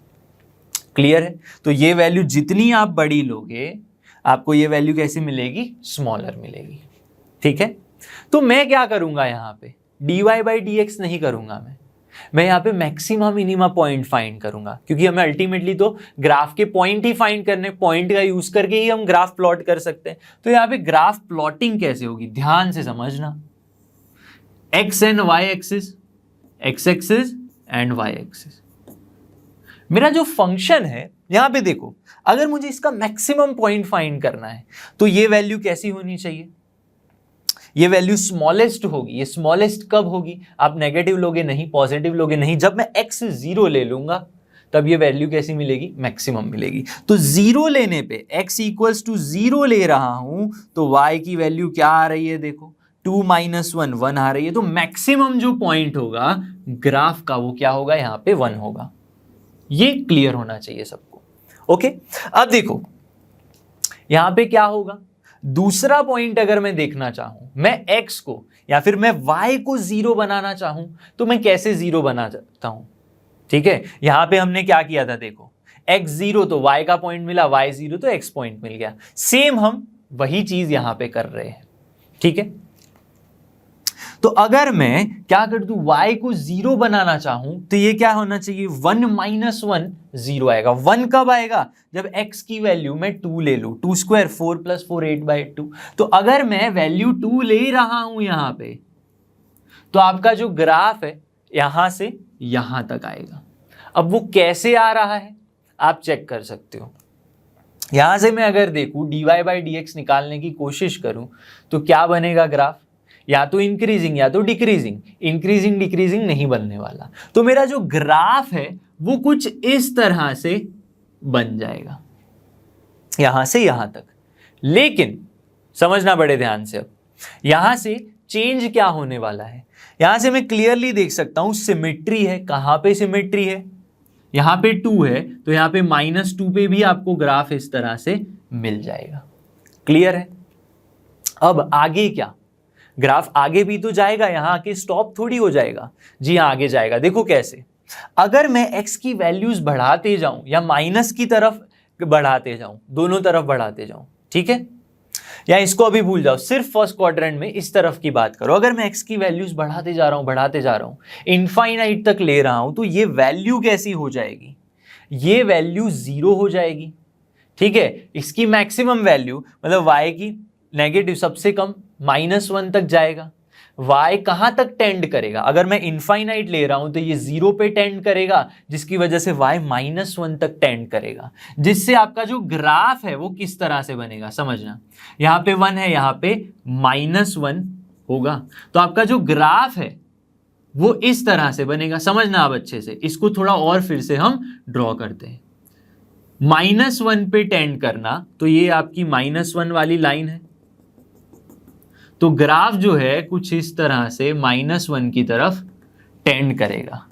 A: क्लियर है? तो ये वैल्यू जितनी आप बड़ी लोगे, आपको ये वैल्यू कैसी मिलेगी? स्मॉलर मिलेगी, ठीक है। तो मैं क्या करूंगा, यहां पे dy/dx नहीं करूंगा, मैं यहां पे मैक्सिमा मिनिमा पॉइंट फाइंड करूंगा, क्योंकि हमें अल्टीमेटली तो ग्राफ के पॉइंट ही फाइंड करने, पॉइंट का यूज करके ही हम ग्राफ प्लॉट कर सकते हैं। तो यहां पे ग्राफ प्लॉटिंग कैसे होगी, ध्यान से समझना। x and y axis, x axis and y axis, मेरा जो फंक्शन है यहां पे देखो, अगर मुझे इसका मैक्सिमम पॉइंट फाइंड करना है तो ये वैल्यू कैसी होनी चाहिए? ये वैल्यू स्मॉलेस्ट होगी। ये स्मॉलेस्ट कब होगी? आप नेगेटिव लोगे नहीं, पॉजिटिव लोगे नहीं, जब मैं x 0 ले लूंगा तब ये वैल्यू कैसी मिलेगी? मैक्सिमम मिलेगी। तो 0 लेने पे x इक्वल्स टू 0 ले रहा हूं तो y की वैल्यू क्या आ रही है? देखो 2 - 1 1 आ रही है। तो मैक्सिमम जो पॉइंट होगा ग्राफ का वो क्या होगा? यहां पे 1 होगा। ये क्लियर होना चाहिए सबको। ओके, अब देखो यहां पे क्या होगा, दूसरा पॉइंट अगर मैं देखना चाहूं, मैं x को या फिर मैं y को 0 बनाना चाहूं तो मैं कैसे 0 बना सकता हूं? ठीक है, यहां पे हमने क्या किया था, देखो x 0 तो y का पॉइंट मिला, y 0 तो x पॉइंट मिल गया। सेम हम वही चीज यहां पे कर रहे हैं, ठीक है। तो अगर मैं क्या कर दूं, y को 0 बनाना चाहूं तो ये क्या होना चाहिए? 1 - 1 0 आएगा। 1 कब आएगा? जब x की वैल्यू मैं 2 ले लूं, 2 स्क्वायर 4 + 4 8/2। तो अगर मैं वैल्यू 2 ले रहा हूं यहां पे, तो आपका जो ग्राफ है यहां से यहां तक आएगा। अब वो कैसे आ रहा है आप चेक कर सकते हो। यहां से मैं अगर देखूं dy/dx निकालने की कोशिश करूं तो क्या बनेगा ग्राफ? या तो इंक्रीजिंग या तो डिक्रीजिंग। इंक्रीजिंग डिक्रीजिंग नहीं बनने वाला। तो मेरा जो ग्राफ है वो कुछ इस तरह से बन जाएगा, यहां से यहां तक। लेकिन समझना बड़े ध्यान से, अब यहां से चेंज क्या होने वाला है, यहां से मैं क्लियरली देख सकता हूं सिमेट्री है। कहां पे सिमेट्री है? यहां पे 2 है तो यहां पे -2 पे भी आपको ग्राफ इस तरह से मिल जाएगा। क्लियर है? अब आगे क्या, ग्राफ आगे भी तो जाएगा, यहां आके स्टॉप थोड़ी हो जाएगा। जी हाँ, आगे जाएगा। देखो कैसे, अगर मैं x की वैल्यूज बढ़ाते जाऊं या माइनस की तरफ बढ़ाते जाऊं, दोनों तरफ बढ़ाते जाऊं, ठीक है, या इसको अभी भूल जाओ, सिर्फ फर्स्ट क्वाड्रेंट में इस तरफ की बात करो। अगर मैं x की वैल्यूज बढ़ाते जा रहा हूं, इनफाइनाइट तक ले रहा हूं, तो ये वैल्यू कैसी हो जाएगी? ये वैल्यू 0 हो जाएगी, ठीक है। इसकी मैक्सिमम वैल्यू मतलब y की नेगेटिव सबसे कम -1 तक जाएगा। y कहां तक टेंड करेगा? अगर मैं इनफाइनाइट ले रहा हूं तो ये 0 पे टेंड करेगा, जिसकी वजह से y -1 तक टेंड करेगा, जिससे आपका जो ग्राफ है वो किस तरह से बनेगा समझना। यहां पे 1 है, यहां पे -1 होगा, तो आपका जो ग्राफ है वो इस तरह से बनेगा। समझना आप अच्छे से, इसको थोड़ा और फिर से हम ड्रॉ करते हैं। -1 पे टेंड करना, तो ये आपकी -1 वाली लाइन है, तो ग्राफ जो है कुछ इस तरह से -1 की तरफ टेंड करेगा,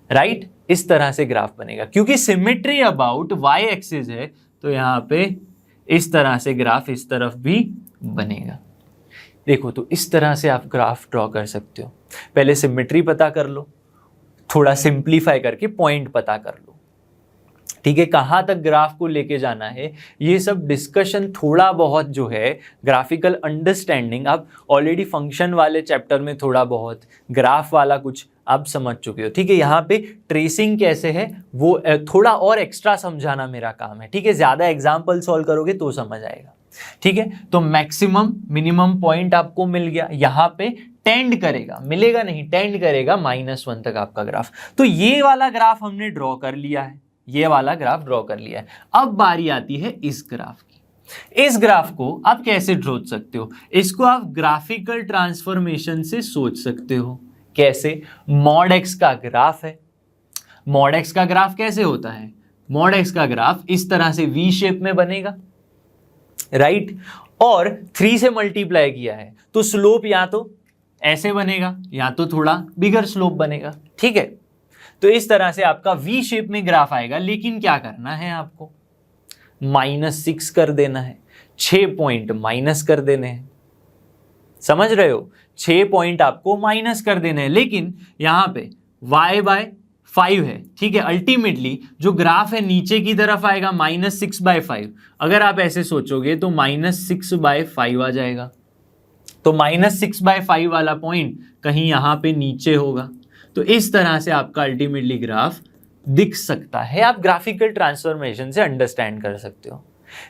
A: राइट। इस तरह से ग्राफ बनेगा, क्योंकि सिमेट्री अबाउट वाई एक्सिस है तो यहाँ पे इस तरह से ग्राफ इस तरफ भी बनेगा। देखो, तो इस तरह से आप ग्राफ ड्रॉ कर सकते हो। पहले सिमेट्री पता कर लो, थोड़ा सिंप्लीफाई करके पॉइंट पता कर लो, ठीक है। कहाँ तक ग्राफ को लेके जाना है ये सब डिस्कशन थोड़ा बहुत जो है ग्राफिकल अंडरस्टैंडिंग आप ऑलरेडी फंक्शन वाले चैप्टर में थोड़ा बहुत, ग्राफ वाला कुछ आप समझ चुके हो, ठीक है। यहाँ पे ट्रेसिंग कैसे है वो थोड़ा और एक्स्ट्रा समझाना मेरा काम है, ठीक है। ज़्यादा एग्जाम्पल सॉल्व करोगे तो समझ आएगा, ठीक है। तो मैक्सिमम मिनिमम पॉइंट आपको मिल गया, यहाँ पे टेंड करेगा, मिलेगा नहीं, टेंड करेगा -1 तक आपका ग्राफ। तो ये वाला ग्राफ हमने ड्रॉ कर लिया है, ये वाला ग्राफ ड्रॉ कर लिया है। अब बारी आती है इस ग्राफ की। इस ग्राफ को आप कैसे ड्रॉ सकते हो? इसको आप ग्राफिकल ट्रांसफॉर्मेशन से सोच सकते हो। कैसे? मॉड एक्स का ग्राफ है। मॉड एक्स का ग्राफ कैसे होता है? मॉड एक्स का ग्राफ इस तरह से वी शेप में बनेगा, राइट, और 3 से मल्टीप्लाई किया है तो स्लोप या तो ऐसे बनेगा या तो थोड़ा बिगर स्लोप बनेगा, ठीक है। तो इस तरह से आपका वी शेप में ग्राफ आएगा, लेकिन क्या करना है आपको? -6 कर देना है, 6 पॉइंट माइनस कर देने हैं, समझ रहे हो? 6 पॉइंट आपको माइनस कर देने हैं, लेकिन यहां पे y/5 है, ठीक है। अल्टीमेटली जो ग्राफ है नीचे की तरफ आएगा -6/5। अगर आप ऐसे सोचोगे तो -6/5 आ जाएगा, तो -6/5 वाला पॉइंट कहीं यहां पे नीचे होगा। तो इस तरह से आपका अल्टीमेटली ग्राफ दिख सकता है, आप ग्राफिकल ट्रांसफॉर्मेशन से अंडरस्टैंड कर सकते हो।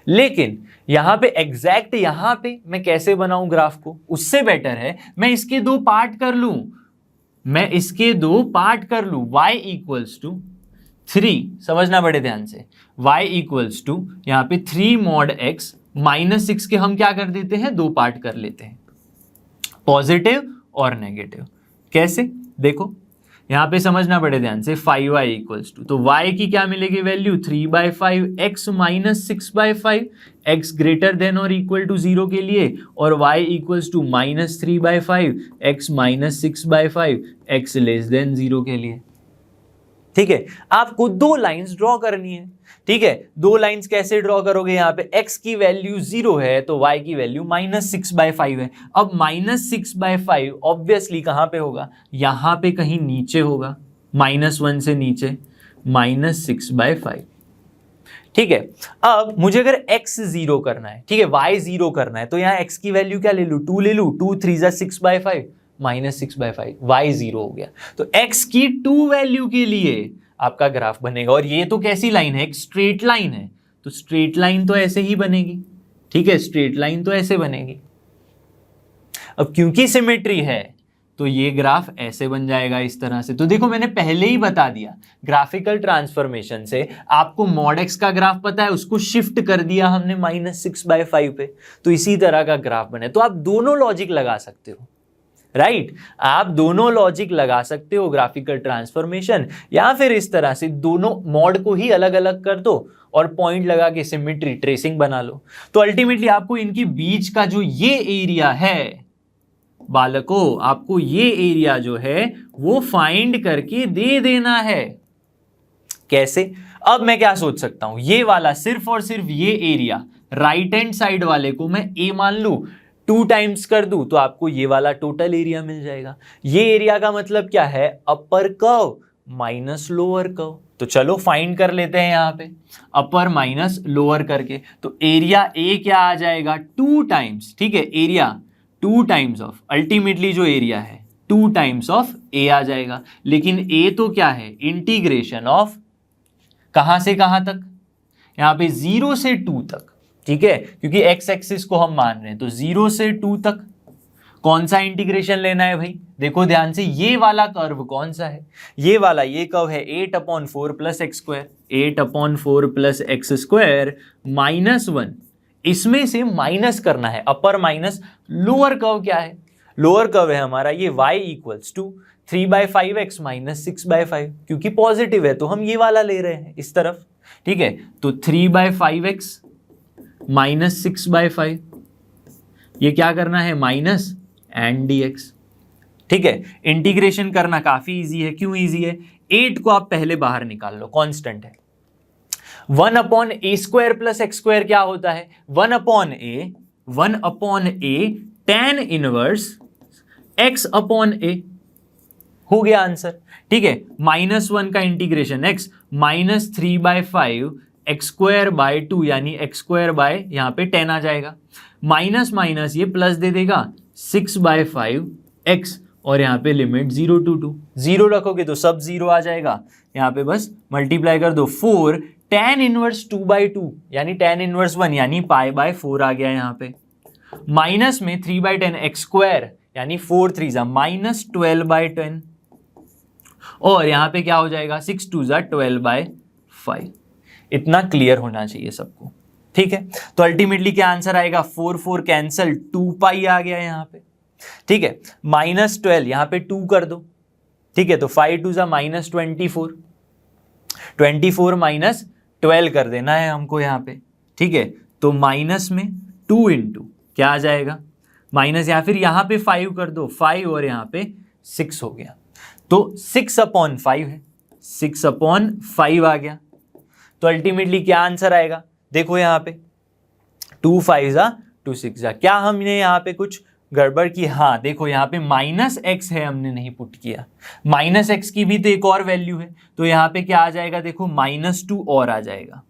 A: लेकिन यहां पे एग्जैक्ट यहां पे मैं कैसे बनाऊं ग्राफ को, उससे बेटर है मैं इसके 2 पार्ट कर लूं, y = 3, समझना बड़े ध्यान से, y = यहां पे 3 mod x -6 के हम क्या कर देते हैं, 2 पार्ट कर लेते हैं, पॉजिटिव और नेगेटिव। कैसे? देखो यहां पे समझना बड़े ध्यान से, 5y = तो y की क्या मिलेगी value, 3/5 x -6/5, x greater than और इक्वल टू 0 के लिए, और y = -3/5 x -6/5 x less than 0 के लिए, ठीक है। आपको 2 लाइंस ड्रॉ करनी है, ठीक है। 2 लाइंस कैसे ड्रॉ करोगे? यहाँ पे x की वैल्यू 0 है तो y की वैल्यू -6/5 है। अब -6/5 ऑब्वियसली कहां पे होगा, यहां पे कहीं नीचे होगा, -1 से नीचे, -6/5, ठीक है। अब मुझे अगर x 0 करना है, ठीक है, y 0 करना है, तो यहाँ x की वैल्यू क्या ले लूं, 2 ले लूं, 2 3 = 6/5, -6/5, y 0 हो गया। तो x की 2 वैल्यू के लिए आपका ग्राफ बनेगा। और ये तो कैसी लाइन है, एक स्ट्रेट लाइन है, तो स्ट्रेट लाइन तो ऐसे ही बनेगी, ठीक है, स्ट्रेट लाइन तो ऐसे बनेगी। अब क्योंकि सिमेट्री है तो ये ग्राफ ऐसे बन जाएगा इस तरह से। तो देखो मैंने पहले ही बता दिया, ग्राफिकल ट्रांसफॉर्मेशन से आपको मॉड एक्स का ग्राफ पता है, उसको शिफ्ट कर दिया हमने -6/5 पे, तो इसी तरह का ग्राफ बने। तो आप दोनों लॉजिक लगा सकते हो, राइट, आप दोनों लॉजिक लगा सकते हो, ग्राफिकल ट्रांसफॉर्मेशन, या फिर इस तरह से दोनों मॉड को ही अलग अलग कर दो और पॉइंट लगा के सिमेट्री ट्रेसिंग बना लो। तो अल्टीमेटली आपको इनके बीच का जो ये एरिया है बालकों, आपको ये एरिया जो है वो फाइंड करके दे देना है। कैसे? अब मैं क्या सोच सकता हूं, ये वाला सिर्फ और सिर्फ ये एरिया राइट हैंड साइड वाले को मैं ए मान लूं, 2 टाइम्स कर दूं तो आपको ये वाला टोटल एरिया मिल जाएगा। ये एरिया का मतलब क्या है, upper curve minus lower curve. तो चलो फाइंड कर लेते हैं यहाँ पे अपर माइनस लोअर करके। तो एरिया ए क्या आ जाएगा, 2 टाइम्स, ठीक है, एरिया 2 टाइम्स ऑफ, अल्टीमेटली जो एरिया है 2 टाइम्स ऑफ ए आ जाएगा। लेकिन ए तो क्या है, इंटीग्रेशन ऑफ कहां से कहां तक, यहां पे 0 से 2 तक, ठीक है, क्योंकि एक्स एक्सिस को हम मान रहे हैं। तो 0 से 2 तक कौन सा इंटीग्रेशन लेना है भाई, देखो ध्यान से, ये वाला कर्व कौन सा है, ये वाला, ये कर्व है 8/4 + x², 8/4 + x² -1, इसमें से माइनस करना है, अपर माइनस लोअर कर्व क्या है, लोअर कर्व है हमारा ये y = 3/5x -6/5, क्योंकि पॉजिटिव है तो हम ये वाला ले रहे हैं इस तरफ, ठीक है। तो 3/5x -6/5, ये क्या करना है, माइनस एंड dx, ठीक है। इंटीग्रेशन करना काफी इजी है, क्यों इजी है, 8 को आप पहले बाहर निकाल लो, कांस्टेंट है। 1/a² प्लस x² क्या होता है? 1/a tan इनवर्स x/a हो गया आंसर। ठीक है, -1 का इंटीग्रेशन x -3/5 x²/2 यानी x² यहां पे 10 आ जाएगा, माइनस माइनस ये प्लस दे देगा 6/5 x और यहाँ पे लिमिट 0 to 2, 0 रखोगे तो सब 0 आ जाएगा, यहाँ पे बस मल्टीप्लाई कर दो 4 tan इनवर्स 2/2 यानी tan इनवर्स 1 यानी π/4 आ गया यहाँ पे, माइनस में 3/10 x² यानी 4 3 -12/10 और यहाँ पे क्या हो जाएगा 6 2 12/5। इतना क्लियर होना चाहिए सबको। ठीक है, तो अल्टीमेटली क्या आंसर आएगा? 4 4 कैंसल, 2π आ गया यहाँ पे। ठीक है, -12 यहाँ पे 2 कर दो। ठीक है, तो 5 2 -24, 24 -12 कर देना है हमको यहाँ पे। ठीक है, तो माइनस में 2 इंटू क्या आ जाएगा माइनस, या फिर यहाँ पे 5 कर दो, 5 और यहाँ पे 6 हो गया, तो 6/5 है, 6/5 आ गया। तो अल्टीमेटली क्या आंसर आएगा? देखो यहाँ पे 2 5 2 6 क्या हमने यहाँ पे कुछ गड़बड़ की? हाँ देखो यहाँ पे -x है, हमने नहीं पुट किया। -x की भी तो एक और वैल्यू है, तो यहाँ पे क्या आ जाएगा? देखो -2 और आ जाएगा,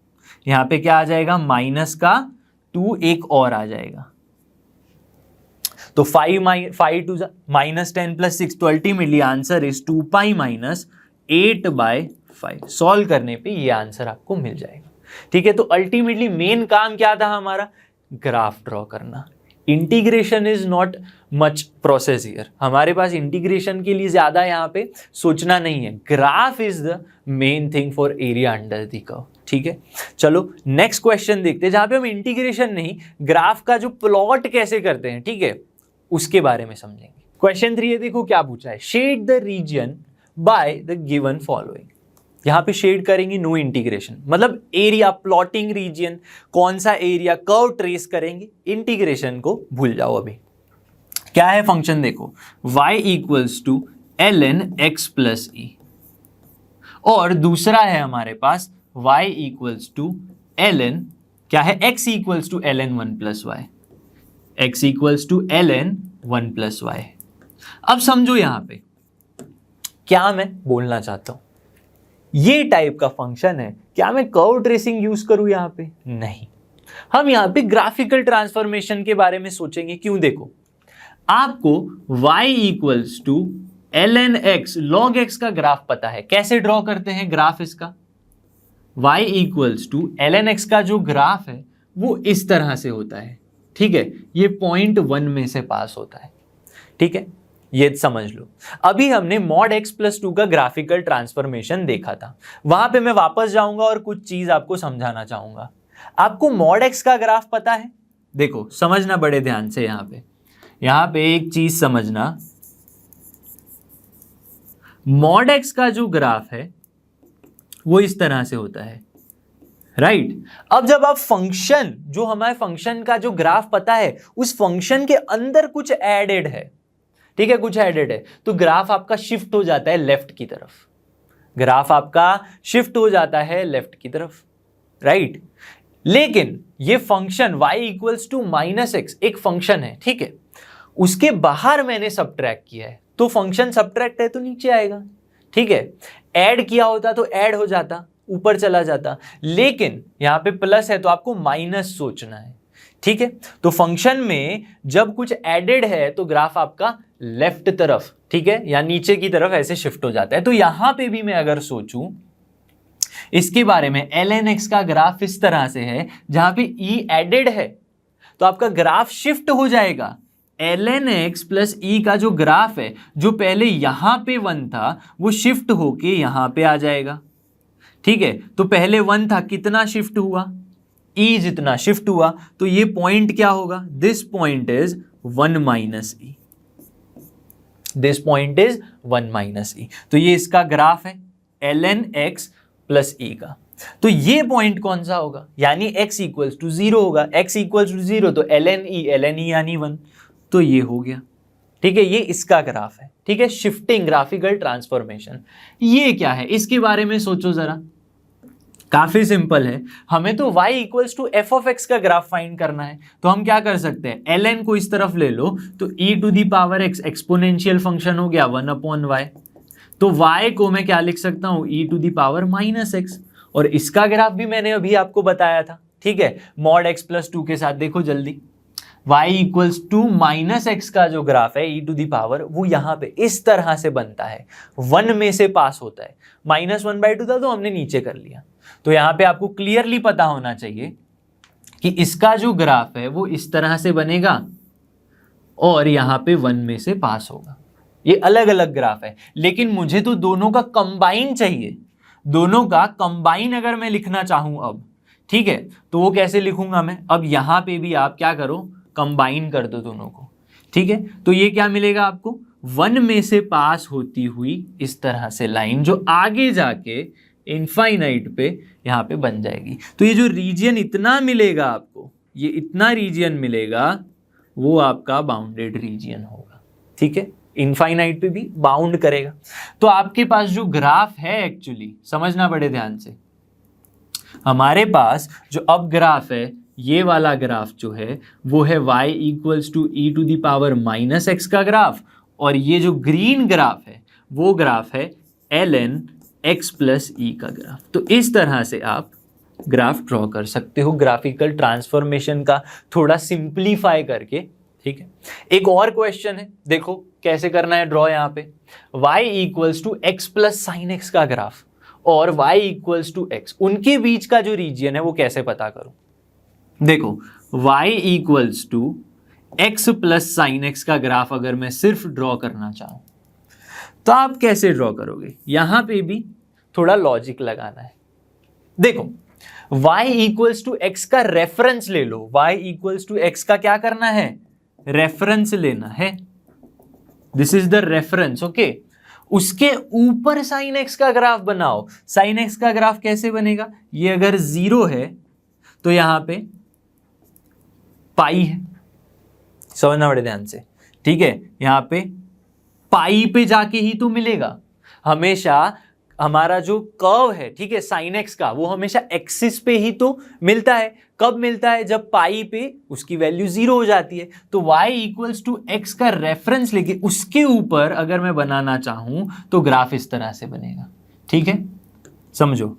A: यहाँ पे क्या आ जाएगा? -2 एक और आ जाएगा, तो 5 2 -10 + 6, तो अल्टीमेटली आंसर इज 2π - 8/5। सॉल्व करने पे ये आंसर आपको मिल जाएगा। ठीक है, तो अल्टीमेटली मेन काम क्या था हमारा? ग्राफ ड्रॉ करना। Integration is not much process here, हमारे पास इंटीग्रेशन के लिए ज्यादा यहाँ पे सोचना नहीं है, graph is the main thing for area under the curve. ठीक है, चलो नेक्स्ट क्वेश्चन देखते हैं, जहां पे हम इंटीग्रेशन नहीं, ग्राफ का जो प्लॉट कैसे करते हैं, ठीक है, उसके बारे में समझेंगे। क्वेश्चन 3 है, देखो क्या पूछा है, shade the region by the given following. यहां पे शेड करेंगे, नो इंटीग्रेशन, मतलब एरिया प्लॉटिंग रीजन, कौन सा एरिया, कर्व ट्रेस करेंगे, इंटीग्रेशन को भूल जाओ। अभी क्या है फंक्शन देखो, y = ln x + e, और दूसरा है हमारे पास y = ln क्या है, x = ln 1 + y, x = ln 1 + y। अब समझो यहां पे क्या मैं बोलना चाहता हूं, ये टाइप का फंक्शन है, क्या मैं कर्व ट्रेसिंग यूज करूं यहां पे? नहीं, हम यहां पे ग्राफिकल ट्रांसफॉर्मेशन के बारे में सोचेंगे। क्यों? देखो आपको y = ln x log x का ग्राफ पता है, कैसे ड्रॉ करते हैं ग्राफ इसका? y = ln x का जो ग्राफ है वो इस तरह से होता है। ठीक है, ये 0.1 में से पास होता है। ठीक है, ये समझ लो। अभी हमने mod x + 2 का ग्राफिकल ट्रांसफॉर्मेशन देखा था, वहां पे मैं वापस जाऊंगा और कुछ चीज आपको समझाना चाहूंगा। आपको mod x का ग्राफ पता है? देखो समझना बड़े ध्यान से, यहां पे एक चीज समझना, mod x का जो ग्राफ है वो इस तरह से होता है, राइट। अब जब आप फंक्शन, जो हमारे फंक्शन का जो ग्राफ पता है, उस फंक्शन के अंदर कुछ एडेड है, ठीक है, कुछ एडेड है, तो ग्राफ आपका शिफ्ट हो जाता है लेफ्ट की तरफ, ग्राफ आपका शिफ्ट हो जाता है लेफ्ट की तरफ, राइट। लेकिन ये फंक्शन y = -x एक फंक्शन है, ठीक है, उसके बाहर मैंने सबट्रैक्ट किया है, तो फंक्शन सबट्रैक्ट है तो नीचे आएगा, ठीक है। ऐड किया होता तो ऐड हो जाता, ऊपर चला जाता, लेकिन यहां पे प्लस है तो आपको माइनस सोचना है, ठीक है। तो फंक्शन में जब कुछ एडेड है तो ग्राफ आपका लेफ्ट तरफ, ठीक है, या नीचे की तरफ ऐसे शिफ्ट हो जाता है। तो यहां पे भी मैं अगर सोचूं इसके बारे में, ln x का ग्राफ इस तरह से है, जहां पे e एडेड है तो आपका ग्राफ शिफ्ट हो जाएगा। ln x + e का जो ग्राफ है, जो पहले यहां पे 1 था, वो शिफ्ट होके यहां पे आ जाएगा, ठीक है। तो पहले 1 था, कितना शिफ्ट हुआ, e जितना शिफ्ट हुआ, तो ये पॉइंट क्या होगा, this point is 1 - e, this point is 1 - e। तो ये इसका ग्राफ है ln x + e का। तो ये पॉइंट कौन सा होगा, यानी x = 0 होगा, x = 0 तो ln e यानी 1, तो ये हो गया, ठीक है, ये इसका ग्राफ है, ठीक है, शिफ्टिंग ग्राफिकल ट्रांसफॉर्मेशन। ये क्या है, इसके बारे में सोचो जरा, काफी सिंपल है। हमें तो y equals to F of X का ग्राफ फाइंड करना है, तो हम क्या कर सकते हैं, ln को इस तरफ ले लो तो e to the power x exponential function हो गया 1/y। तो y को मैं क्या लिख सकता हूं, e to the power -x, और इसका ग्राफ भी मैंने अभी आपको बताया था, ठीक है, मॉड x प्लस 2 के साथ। देखो जल्दी, y इक्वल्स टू -x का जो ग्राफ है e टू दी पावर, वो यहाँ पे इस तरह से बनता है, 1 में से पास होता है। -1/2 था तो हमने नीचे कर लिया। तो यहाँ पे आपको क्लियरली पता होना चाहिए कि इसका जो ग्राफ है वो इस तरह से बनेगा और यहाँ पे 1 में से पास होगा। ये अलग अलग ग्राफ है, लेकिन मुझे तो दोनों का कंबाइन चाहिए। दोनों का कंबाइन अगर मैं लिखना चाहूं अब, ठीक है, तो वो कैसे लिखूंगा मैं, अब यहाँ पे भी आप क्या करो, कंबाइन कर दो दोनों को, ठीक है। तो ये क्या मिलेगा आपको, 1 में से पास होती हुई इस तरह से लाइन जो आगे जाके इनफाइनाइट पे यहाँ पे बन जाएगी। तो ये जो रीजन इतना मिलेगा आपको, ये इतना रीजन मिलेगा, वो आपका बाउंडेड रीजन होगा, ठीक है, इनफाइनाइट पे भी बाउंड करेगा। तो आपके पास जो ग्राफ है, एक्चुअली समझना बड़े ध्यान से, हमारे पास जो अब ग्राफ है, ये वाला ग्राफ जो है वो है y equals to e to the power -x का ग्राफ, और ये जो ग्रीन ग्राफ है वो ग्राफ है ln x प्लस e का ग्राफ। तो इस तरह से आप ग्राफ ड्रॉ कर सकते हो, ग्राफिकल ट्रांसफॉर्मेशन का थोड़ा सिंप्लीफाई करके, ठीक है। एक और क्वेश्चन है, देखो कैसे करना है ड्रॉ। यहाँ पे y equals to x plus sine x का ग्राफ और y इक्वल्स टू एक्स, उनके बीच का जो रीजन है वो कैसे पता करूं। देखो y equals to x plus sine x का ग्राफ अगर मैं सिर्फ ड्रॉ करना चाहूं तो आप कैसे ड्रॉ करोगे, यहां पे भी थोड़ा लॉजिक लगाना है। देखो y इक्वल्स टू एक्स का रेफरेंस ले लो, y इक्वल्स टू एक्स का क्या करना है, रेफरेंस लेना है, this is the reference, okay. उसके ऊपर साइन एक्स का ग्राफ बनाओ। साइन एक्स का ग्राफ कैसे बनेगा, ये अगर 0 है तो यहां पे पाई है, समझना बड़े ध्यान से, ठीक है। यहां पे पाई पे जाके ही तो मिलेगा हमेशा। हमारा जो कर्व है, ठीक है, साइन एक्स का, वो हमेशा एक्सिस पे ही तो मिलता है। कब मिलता है, जब पाई पे उसकी वैल्यू 0 हो जाती है। तो y इक्वल्स टू एक्स का रेफरेंस लेके उसके ऊपर अगर मैं बनाना चाहूं तो ग्राफ इस तरह से बनेगा, ठीक है। समझो,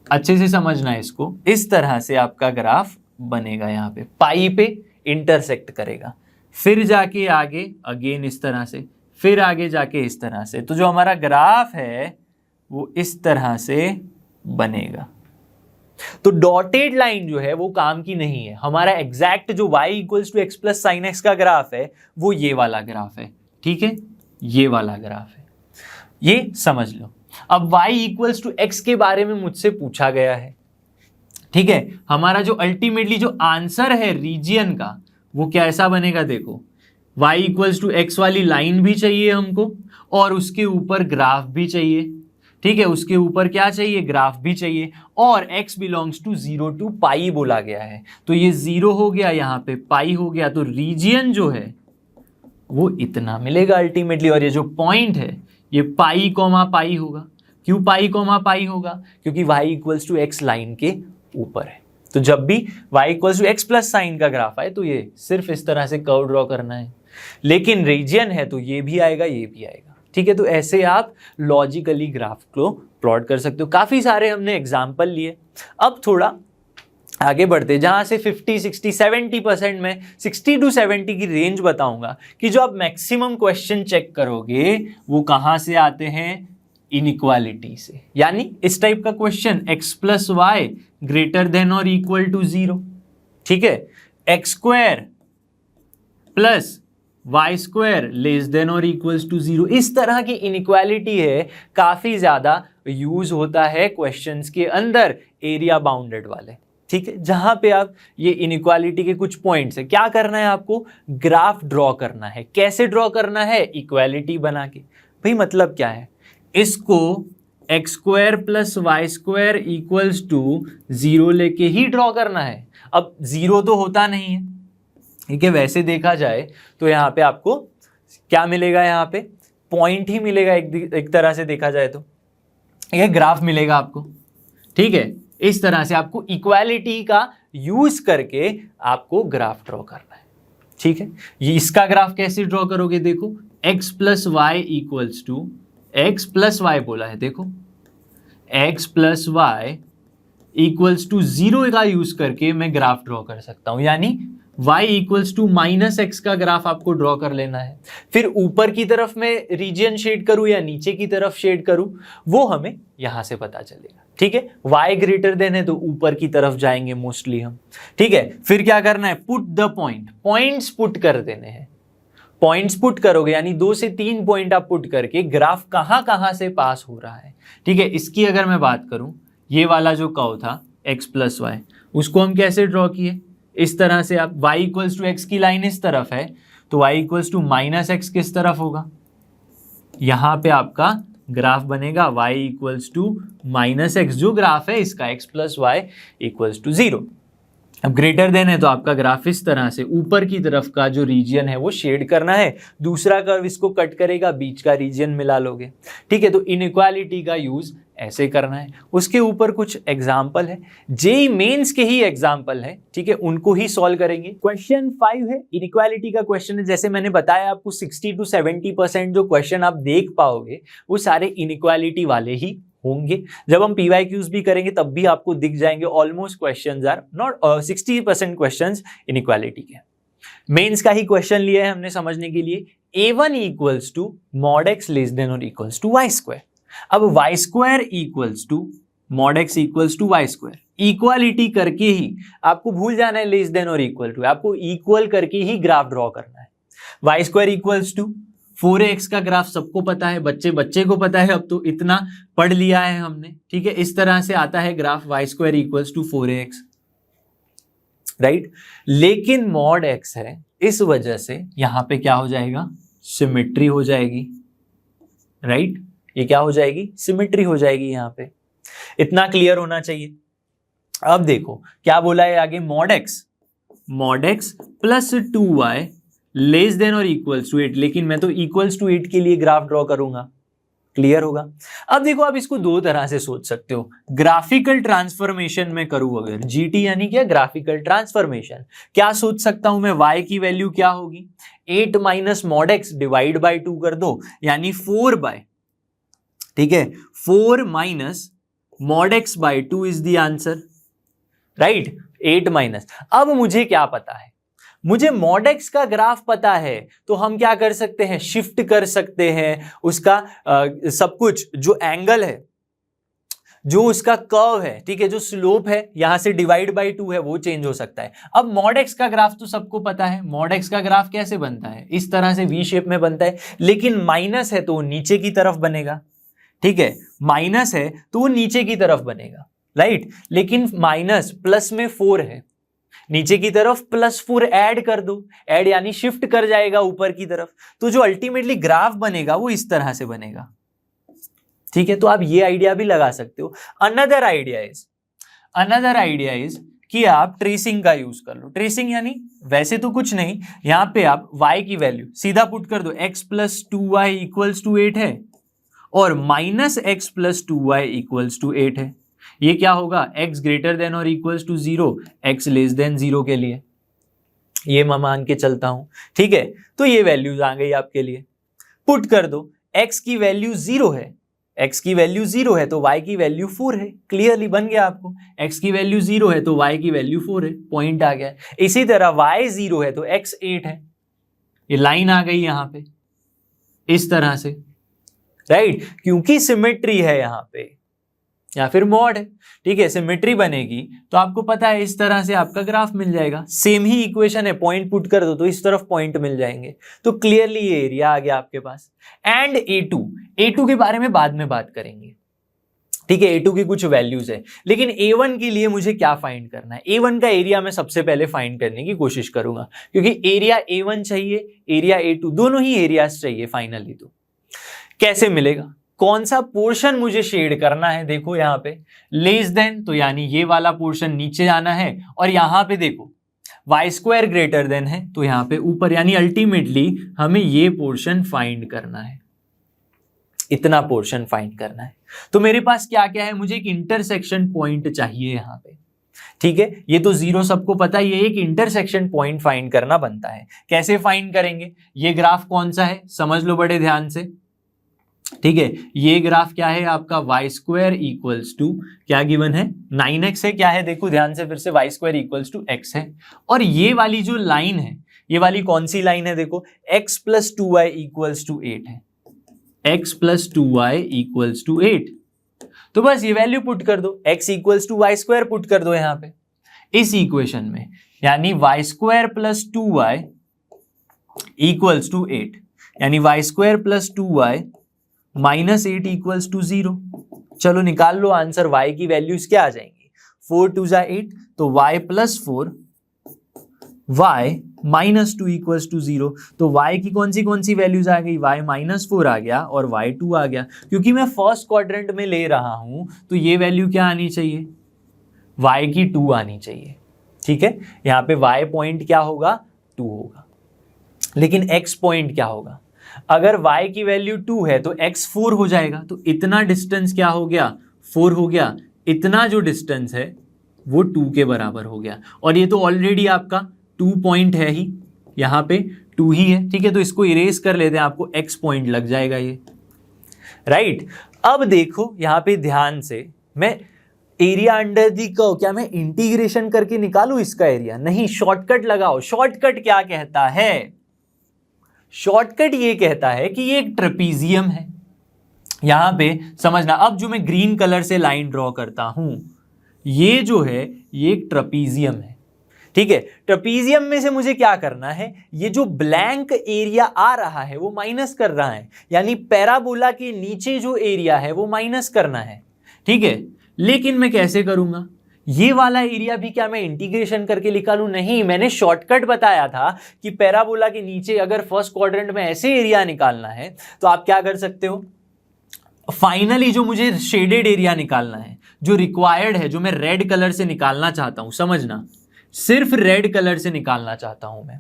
A: अच्छे से समझना है इसको, इस तरह से आपका ग्राफ बनेगा, यहाँ पे पाई पे इंटरसेक्ट करेगा, फिर जाके आगे अगेन इस तरह से, फिर आगे जाके इस तरह से। तो जो हमारा ग्राफ है वो इस तरह से बनेगा। तो डॉटेड लाइन जो है वो काम की नहीं है। हमारा एग्जैक्ट जो y equals to x plus sine x का ग्राफ है वो ये वाला ग्राफ है, ठीक है, ये वाला ग्राफ है, ये समझ लो। अब y इक्वल्स टू एक्स के बारे में मुझसे पूछा गया है, ठीक है। हमारा जो अल्टीमेटली जो आंसर है रीजियन का वो कैसा बनेगा, देखो y इक्वल्स टू एक्स वाली लाइन भी चाहिए हमको और उसके ऊपर ग्राफ भी चाहिए, ठीक है। उसके ऊपर क्या चाहिए, ग्राफ भी चाहिए, और x बिलोंग्स टू 0 टू पाई बोला गया है। तो ये 0 हो गया, यहाँ पे पाई हो गया, तो रीजियन जो है वो इतना मिलेगा अल्टीमेटली। और ये जो पॉइंट है ये पाई कॉमा पाई होगा। क्यों पाई कॉमा पाई होगा, क्योंकि y equals to x line के ऊपर है। तो जब भी y equals to x plus sine का ग्राफ आए तो ये सिर्फ इस तरह से कर्व ड्रॉ करना है, लेकिन रीजियन है तो ये भी आएगा, ये भी आएगा, ठीक है। तो ऐसे आप लॉजिकली ग्राफ को प्लॉट कर सकते हो। काफी सारे हमने एग्जाम्पल लिए, अब थोड़ा आगे बढ़ते, जहां से 50, 60, 70% में 60 to 70 की रेंज बताऊंगा कि जो आप मैक्सिमम क्वेश्चन चेक करोगे वो कहां से आते हैं, इनइक्वालिटी से। यानी इस टाइप का question x plus y greater than और इक्वल टू 0, ठीक है, x square plus y square less than और इक्वल्स टू 0, इस तरह की इनइक्वालिटी है, काफी ज्यादा यूज होता है क्वेश्चंस के अंदर, एरिया बाउंडेड वाले, ठीक है। जहां पे आप ये इनइक्वालिटी के कुछ पॉइंट्स है, क्या करना है आपको, ग्राफ ड्रॉ करना है। कैसे ड्रॉ करना है, इक्वालिटी बना के। भाई मतलब क्या है, इसको x square plus y square equals to 0 लेके ही ड्रॉ करना है। अब 0 तो होता नहीं है, ठीक है। वैसे देखा जाए तो यहाँ पे आपको क्या मिलेगा यहाँ पे, पॉइंट ही मिलेगा एक तरह से देखा जाए तो, ये ग्राफ मिलेगा आपको, ठीक है। इस तरह से आपको इक्वालिटी का यूज करके आपको ग्राफ ड्रॉ करना है, ठीक है। ये इसका ग्राफ कैसे ड्रॉ करोगे, देखो x plus y equals to, x plus y बोला है, देखो x plus y equals to 0 का यूज करके मैं ग्राफ ड्रॉ कर सकता हूं, यानी y equals to minus x का ग्राफ आपको ड्रॉ कर लेना है। फिर ऊपर की तरफ मैं रीजन शेड करूं या नीचे की तरफ शेड करूं, वो हमें यहां से पता चलेगा, ठीक है। y ग्रेटर देन है तो ऊपर की तरफ जाएंगे मोस्टली हम, ठीक है। फिर क्या करना है, put the point, points put कर देने हैं, पॉइंट्स पुट करोगे यानी 2 से 3 पॉइंट आप पुट करके ग्राफ कहां से पास हो रहा है, ठीक है। इसकी अगर मैं बात करूं, ये वाला जो कर्व था x प्लस वाई, उसको हम कैसे ड्रॉ किए, इस तरह से। आप y इक्वल्स टू एक्स की लाइन इस तरफ है तो y equals to minus x किस तरफ होगा, यहां पे आपका ग्राफ बनेगा y equals to minus x, जो ग्राफ है इसका x plus y equals to 0। अब ग्रेटर देन है तो आपका ग्राफ इस तरह से ऊपर की तरफ का जो रीजन है वो शेड करना है, दूसरा कर्व इसको कट करेगा, बीच का रीजन मिला लोगे, ठीक है। तो इनइक्वालिटी का यूज ऐसे करना है। उसके ऊपर कुछ एग्जाम्पल है, जेईई मेंस के ही एग्जाम्पल है, ठीक है, उनको ही सॉल्व करेंगे। क्वेश्चन 5 है, इनइक्वालिटी का क्वेश्चन है। जैसे मैंने बताया आपको 60 to 70% जो क्वेश्चन आप देख पाओगे वो सारे इनइक्वालिटी वाले ही होंगे। जब हम PYQs भी करेंगे तब भी आपको दिख जाएंगे, almost questions are not 60% questions inequality के। मेंस का ही क्वेश्चन लिया है हमने समझने के लिए, A1 equals to mod x less than और इक्वल्स टू वाई स्क्वायर। अब y square equals to mod x equals to y square, equality करके ही आपको भूल जाना है लेस देन और इक्वल टू, आपको इक्वल करके ही ग्राफ ड्रॉ करना है। Y square equals to 4x का ग्राफ सबको पता है, बच्चे को पता है, अब तो इतना पढ़ लिया है हमने, ठीक है। इस तरह से आता है graph y square equals to 4x, right. लेकिन मॉड x है, इस वजह से यहां पे क्या हो जाएगा, सिमेट्री हो जाएगी, राइट। ये क्या हो जाएगी, सिमेट्री हो जाएगी यहां पे, इतना क्लियर होना चाहिए। अब देखो क्या बोला है आगे, mod x plus 2y less than और इक्वल्स टू 8, लेकिन मैं तो इक्वल्स टू 8 के लिए ग्राफ ड्रॉ करूंगा, क्लियर होगा। अब देखो आप इसको दो तरह से सोच सकते हो, ग्राफिकल ट्रांसफॉर्मेशन में करूं अगर, GT यानी क्या, ग्राफिकल ट्रांसफॉर्मेशन। क्या सोच सकता हूं मैं, y की वैल्यू क्या होगी, 8 minus mod x divide by 2 कर दो, यानी 4 बाय, ठीक है, 4 minus mod x by 2 is the answer, right. 8 minus, अब मुझे क्या पता है, मुझे मॉड x का ग्राफ पता है, तो हम क्या कर सकते हैं, शिफ्ट कर सकते हैं उसका सब कुछ, जो एंगल है, जो उसका कर्व है, ठीक है, जो स्लोप है, यहां से डिवाइड बाई 2 है, वो चेंज हो सकता है। अब मॉड x का ग्राफ तो सबको पता है, मॉड x का ग्राफ कैसे बनता है, इस तरह से वी शेप में बनता है, लेकिन माइनस है तो वो नीचे की तरफ बनेगा, ठीक है, माइनस है तो वो नीचे की तरफ बनेगा, राइट। लेकिन माइनस प्लस में 4 है, नीचे की तरफ +4 ऐड कर दो, ऐड यानी शिफ्ट कर जाएगा ऊपर की तरफ, तो जो अल्टीमेटली ग्राफ बनेगा वो इस तरह से बनेगा, ठीक है। तो आप ये आइडिया भी लगा सकते हो। अनदर आइडिया इज कि आप ट्रेसिंग का यूज कर लो। ट्रेसिंग यानी वैसे तो कुछ नहीं, यहां पे आप y की वैल्यू सीधा पुट कर दो, x plus 2y equals to 8 है और minus x plus 2y equals to 8 है। ये क्या होगा, x ग्रेटर देन और equals to 0, x less than 0 के लिए, ये मैं मान के चलता हूं, ठीक है। तो ये वैल्यूज आ गई आपके लिए, पुट कर दो, x की वैल्यू 0 है, x की वैल्यू 0 है तो y की वैल्यू 4 है, क्लियरली बन गया आपको, x की वैल्यू 0 है तो y की वैल्यू 4 है, पॉइंट आ गया। इसी तरह y 0 है तो x 8 है, ये लाइन आ गई यहां पे इस तरह से, राइट, क्योंकि सिमेट्री है यहां पे, या फिर मॉड है, ठीक है, सिमेट्री बनेगी तो आपको पता है इस तरह से आपका ग्राफ मिल जाएगा। सेम ही इक्वेशन है, पॉइंट पुट कर दो तो इस तरफ पॉइंट मिल जाएंगे, तो क्लियरली ये एरिया आ गया आपके पास। एंड A2 के बारे में बाद में बात करेंगे, ठीक है, A2 की कुछ वैल्यूज है, लेकिन A1 के लिए मुझे क्या फाइंड करना है, A1 का एरिया मैं सबसे पहले फाइंड करने की कोशिश करूंगा, क्योंकि एरिया A1 चाहिए, एरिया A2, दोनों ही एरियाज चाहिए फाइनली। तो कैसे मिलेगा, कौन सा पोर्शन मुझे शेड करना है, देखो यहां पे लेस देन, तो यानी ये वाला पोर्शन नीचे आना है, और यहां पे देखो वाई स्क्वायर ग्रेटर देन है तो यहां पे ऊपर, यानी अल्टीमेटली हमें ये पोर्शन फाइंड करना है, इतना पोर्शन फाइंड करना है। तो मेरे पास क्या क्या है, मुझे एक इंटरसेक्शन पॉइंट चाहिए यहां पे, ठीक है। ये तो जीरो सबको पता है, ये एक इंटरसेक्शन पॉइंट फाइंड करना बनता है। कैसे फाइंड करेंगे, ये ग्राफ कौन सा है समझ लो बड़े ध्यान से, ठीक है। ये ग्राफ क्या है आपका, वाई स्क्वायर इक्वल्स टू क्या गिवन है, 9x है, क्या है देखो ध्यान से फिर से, y square equals to x है। और ये वाली जो लाइन है, ये वाली कौन सी लाइन है देखो, x plus 2y equals to 8 है, x plus 2y equals to 8। तो बस ये वैल्यू पुट कर दो, x equals to y square put कर दो यहां पे इस इक्वेशन में, यानी y square plus 2y equals to 8, यानी y square plus 2y minus 8 equals to 0। चलो निकाल लो आंसर, y की वैल्यूज क्या आ जाएंगी, 4 2 जा 8, तो y plus 4 y minus 2 equals to 0। तो y की कौन सी वैल्यूज आ गई, y माइनस 4 आ गया और y 2 आ गया। क्योंकि मैं फर्स्ट क्वाड्रेंट में ले रहा हूं तो ये वैल्यू क्या आनी चाहिए, y की 2 आनी चाहिए, ठीक है। यहाँ पे y पॉइंट क्या होगा, 2 होगा, लेकिन x पॉइंट क्या होगा, अगर y की वैल्यू 2 है तो x 4 हो जाएगा, तो इतना डिस्टेंस क्या हो गया, 4 हो गया, इतना जो डिस्टेंस है वो 2 के बराबर हो गया। और ये तो ऑलरेडी आपका 2 पॉइंट है ही, यहाँ पे 2 ही है, ठीक है। तो इसको इरेज कर लेते हैं, आपको x पॉइंट लग जाएगा ये, राइट। अब देखो यहाँ पे ध्यान से, मैं एरिया अंडर दी कर्व, क्या मैं इंटीग्रेशन करके निकालू इसका एरिया, नहीं, शॉर्टकट लगाओ। शॉर्टकट क्या कहता है, शॉर्टकट ये कहता है कि ये एक ट्रेपीजियम है, यहां पे समझना। अब जो मैं ग्रीन कलर से लाइन ड्रॉ करता हूं, ये जो है ये एक ट्रेपीजियम है, ठीक है। ट्रेपीजियम में से मुझे क्या करना है, ये जो ब्लैंक एरिया आ रहा है वो माइनस कर रहा है, यानी पैराबोला के नीचे जो एरिया है वो माइनस करना है, ठीक है। लेकिन मैं कैसे करूंगा, ये वाला एरिया भी क्या मैं इंटीग्रेशन करके निकालूं, नहीं, मैंने शॉर्टकट बताया था कि पैराबोला के नीचे अगर फर्स्ट क्वाड्रेंट में ऐसे एरिया निकालना है तो आप क्या कर सकते हो, फाइनली जो मुझे शेडेड एरिया निकालना है, जो रिक्वायर्ड है, जो मैं रेड कलर से निकालना चाहता हूं, समझना, सिर्फ रेड कलर से निकालना चाहता हूं मैं,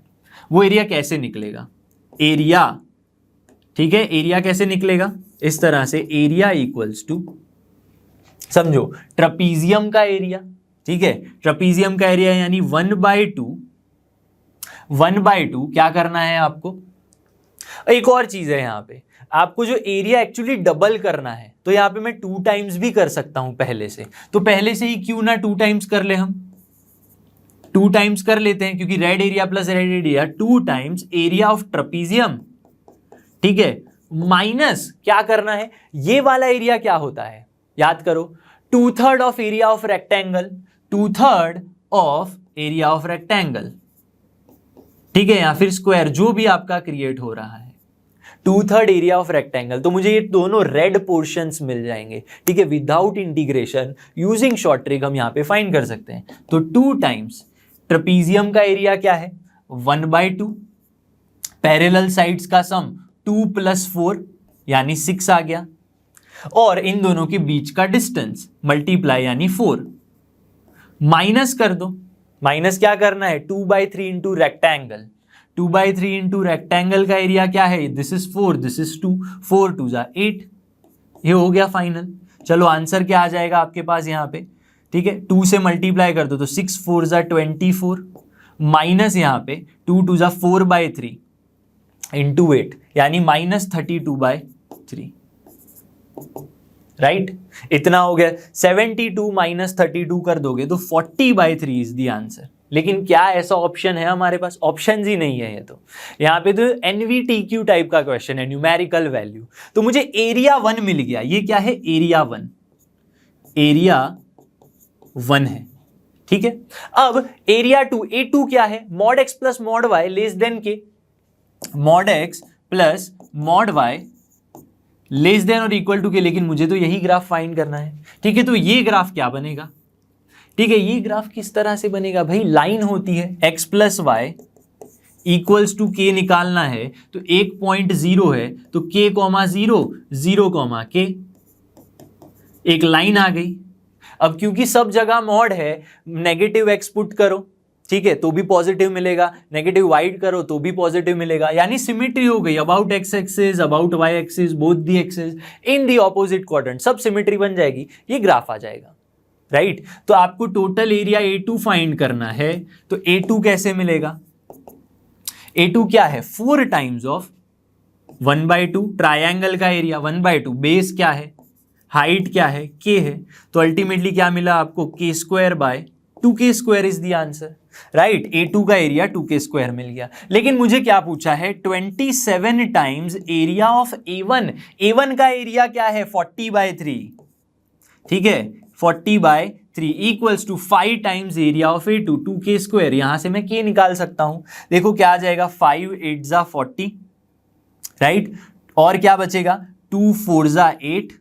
A: वो एरिया कैसे निकलेगा, एरिया, ठीक है। एरिया कैसे निकलेगा, इस तरह से, एरिया इक्वल्स टू, समझो, ट्रेपीजियम का एरिया, ठीक है। ट्रेपीजियम का एरिया यानी 1/2 क्या करना है आपको। एक और चीज है यहाँ पे, आपको जो एरिया एक्चुअली डबल करना है, तो यहाँ पे मैं 2 टाइम्स भी कर सकता हूं पहले से, तो पहले से ही क्यों ना 2 टाइम्स कर ले, हम 2 टाइम्स कर लेते हैं, क्योंकि red area plus red area 2 times area of trapezium, ठीक है। माइनस क्या करना है, ये वाला एरिया क्या होता है, याद करो, 2/3 of area of rectangle, 2/3 of area of rectangle, ठीक है, या फिर स्क्वायर, जो भी आपका क्रिएट हो रहा है, 2/3 एरिया ऑफ रेक्टेंगल। तो मुझे ये दोनों रेड पोर्शंस मिल जाएंगे, ठीक है। Without integration, using short trick हम यहां पे फाइंड कर सकते हैं। तो 2 टाइम्स ट्रेपीजियम का एरिया क्या है, 1/2, पैरेलल साइड्स का सम 2 + 4 यानी 6 आ गया, और इन दोनों के बीच का डिस्टेंस मल्टीप्लाई यानी 4, माइनस कर दो। माइनस क्या करना है, 2/3 इंटू रेक्टेंगल, 2/3 इंटू रेक्टेंगल का एरिया क्या है, दिस इज 4, दिस इज 2, 4 2 जा 8, ये हो गया फाइनल। चलो आंसर क्या आ जाएगा आपके पास यहाँ पे, ठीक है। 2 से मल्टीप्लाई कर दो तो 6 4 जा 24, माइनस यहाँ पे 2 2 जा 4/3 इंटू 8 यानी -32/3, राइट। इतना हो गया। 72 - 32 कर दोगे तो 40/3 इज द आंसर। लेकिन क्या ऐसा ऑप्शन है हमारे पास, ऑप्शन ही नहीं है। ये तो यहाँ पे तो NVTQ टाइप का क्वेश्चन है, न्यूमेरिकल वैल्यू। तो मुझे एरिया 1 मिल गया, ये क्या है, एरिया 1, एरिया 1 है, ठीक है। अब एरिया 2, A2 क्या है, mod x plus mod y less than के, mod x plus mod y less than और इक्वल टू के, लेकिन मुझे तो यही ग्राफ फाइंड करना है, ठीक है। तो ये ग्राफ क्या बनेगा, ठीक है, ये ग्राफ किस तरह से बनेगा भाई, लाइन होती है x plus y equals to के निकालना है, तो एक पॉइंट 0 है तो k, 0 0, k, एक लाइन आ गई। अब क्योंकि सब जगह मॉड है, नेगेटिव x पुट करो, ठीक है, तो भी पॉजिटिव मिलेगा, नेगेटिव वाइड करो तो भी पॉजिटिव मिलेगा, यानी सिमेट्री हो गई। About x axis, about y axis, both the axis, in the opposite quadrant, सब सिमेट्री बन जाएगी, ये ग्राफ आ जाएगा, राइट। तो आपको टोटल एरिया A2 फाइंड करना है, तो A2 कैसे मिलेगा? A2 क्या है? 4 टाइम्स ऑफ 1/2, ट्राइंगल का एरिया 1/2, बेस क्या है, हाइट क्या है, k है, तो अल्टीमेटली क्या मिला आपको? k²/2k² is the answer, right. A2 का एरिया 2k² मिल गया। लेकिन मुझे क्या पूछा है? 27 times area of A1। A1 का एरिया क्या है? 40/3, ठीक है, 40/3 equals to 5 times area of A2, 2k²। यहां से मैं k निकाल सकता हूं, देखो क्या आ जाएगा? 5 8 जा 40, राइट, और क्या बचेगा? 2 4 जा 8,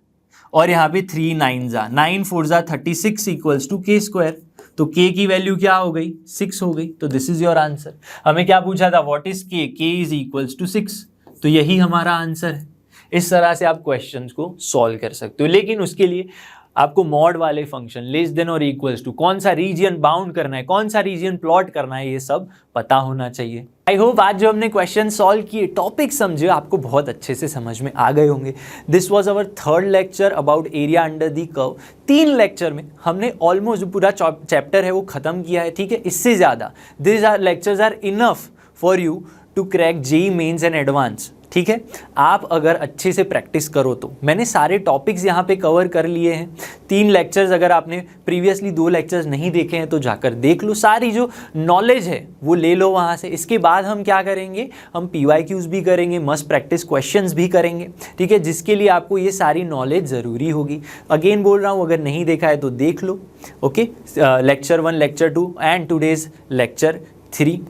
A: और यहाँ पे 3 9 जा 9 4 जा 36 इक्वल्स टू k²। तो k की वैल्यू क्या हो गई? 6 हो गई। तो दिस इज योर आंसर। हमें क्या पूछा था? What is k? k is equals to 6, तो यही हमारा आंसर है। इस तरह से आप क्वेश्चंस को सॉल्व कर सकते हो, लेकिन उसके लिए आपको मॉड वाले फंक्शन, लेस देन और इक्वल्स टू, कौन सा रीजन बाउंड करना है, कौन सा रीजन प्लॉट करना है, ये सब पता होना चाहिए। आई होप आज जो हमने क्वेश्चन सॉल्व किए, टॉपिक समझे, आपको बहुत अच्छे से समझ में आ गए होंगे। This was our third lecture about area under the curve. 3 lecture में हमने ऑलमोस्ट पूरा चैप्टर है वो खत्म किया है, ठीक है। इससे ज़्यादा this are lectures are enough for you to crack JEE Mains and advance, ठीक है। आप अगर अच्छे से प्रैक्टिस करो तो, मैंने सारे टॉपिक्स यहाँ पे कवर कर लिए हैं। 3 लेक्चर्स, अगर आपने प्रीवियसली 2 लेक्चर्स नहीं देखे हैं तो जाकर देख लो, सारी जो नॉलेज है वो ले लो वहाँ से। इसके बाद हम क्या करेंगे? हम PYQs भी करेंगे, मस्ट प्रैक्टिस क्वेश्चंस भी करेंगे, ठीक है, जिसके लिए आपको ये सारी नॉलेज ज़रूरी होगी। अगेन बोल रहा हूँ, अगर नहीं देखा है तो देख लो, okay. Lecture 1, lecture 2 and today's lecture 3।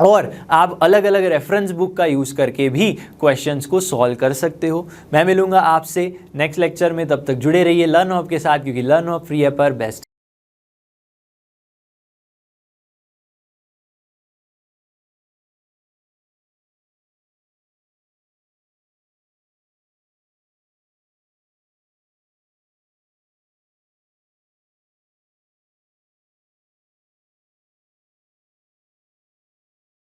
A: और आप अलग अलग रेफरेंस बुक का यूज़ करके भी क्वेश्चंस को सॉल्व कर सकते हो। मैं मिलूंगा आपसे नेक्स्ट लेक्चर में, तब तक जुड़े रहिए लर्न ऑफ के साथ, क्योंकि लर्न ऑफ फ्री है पर बेस्ट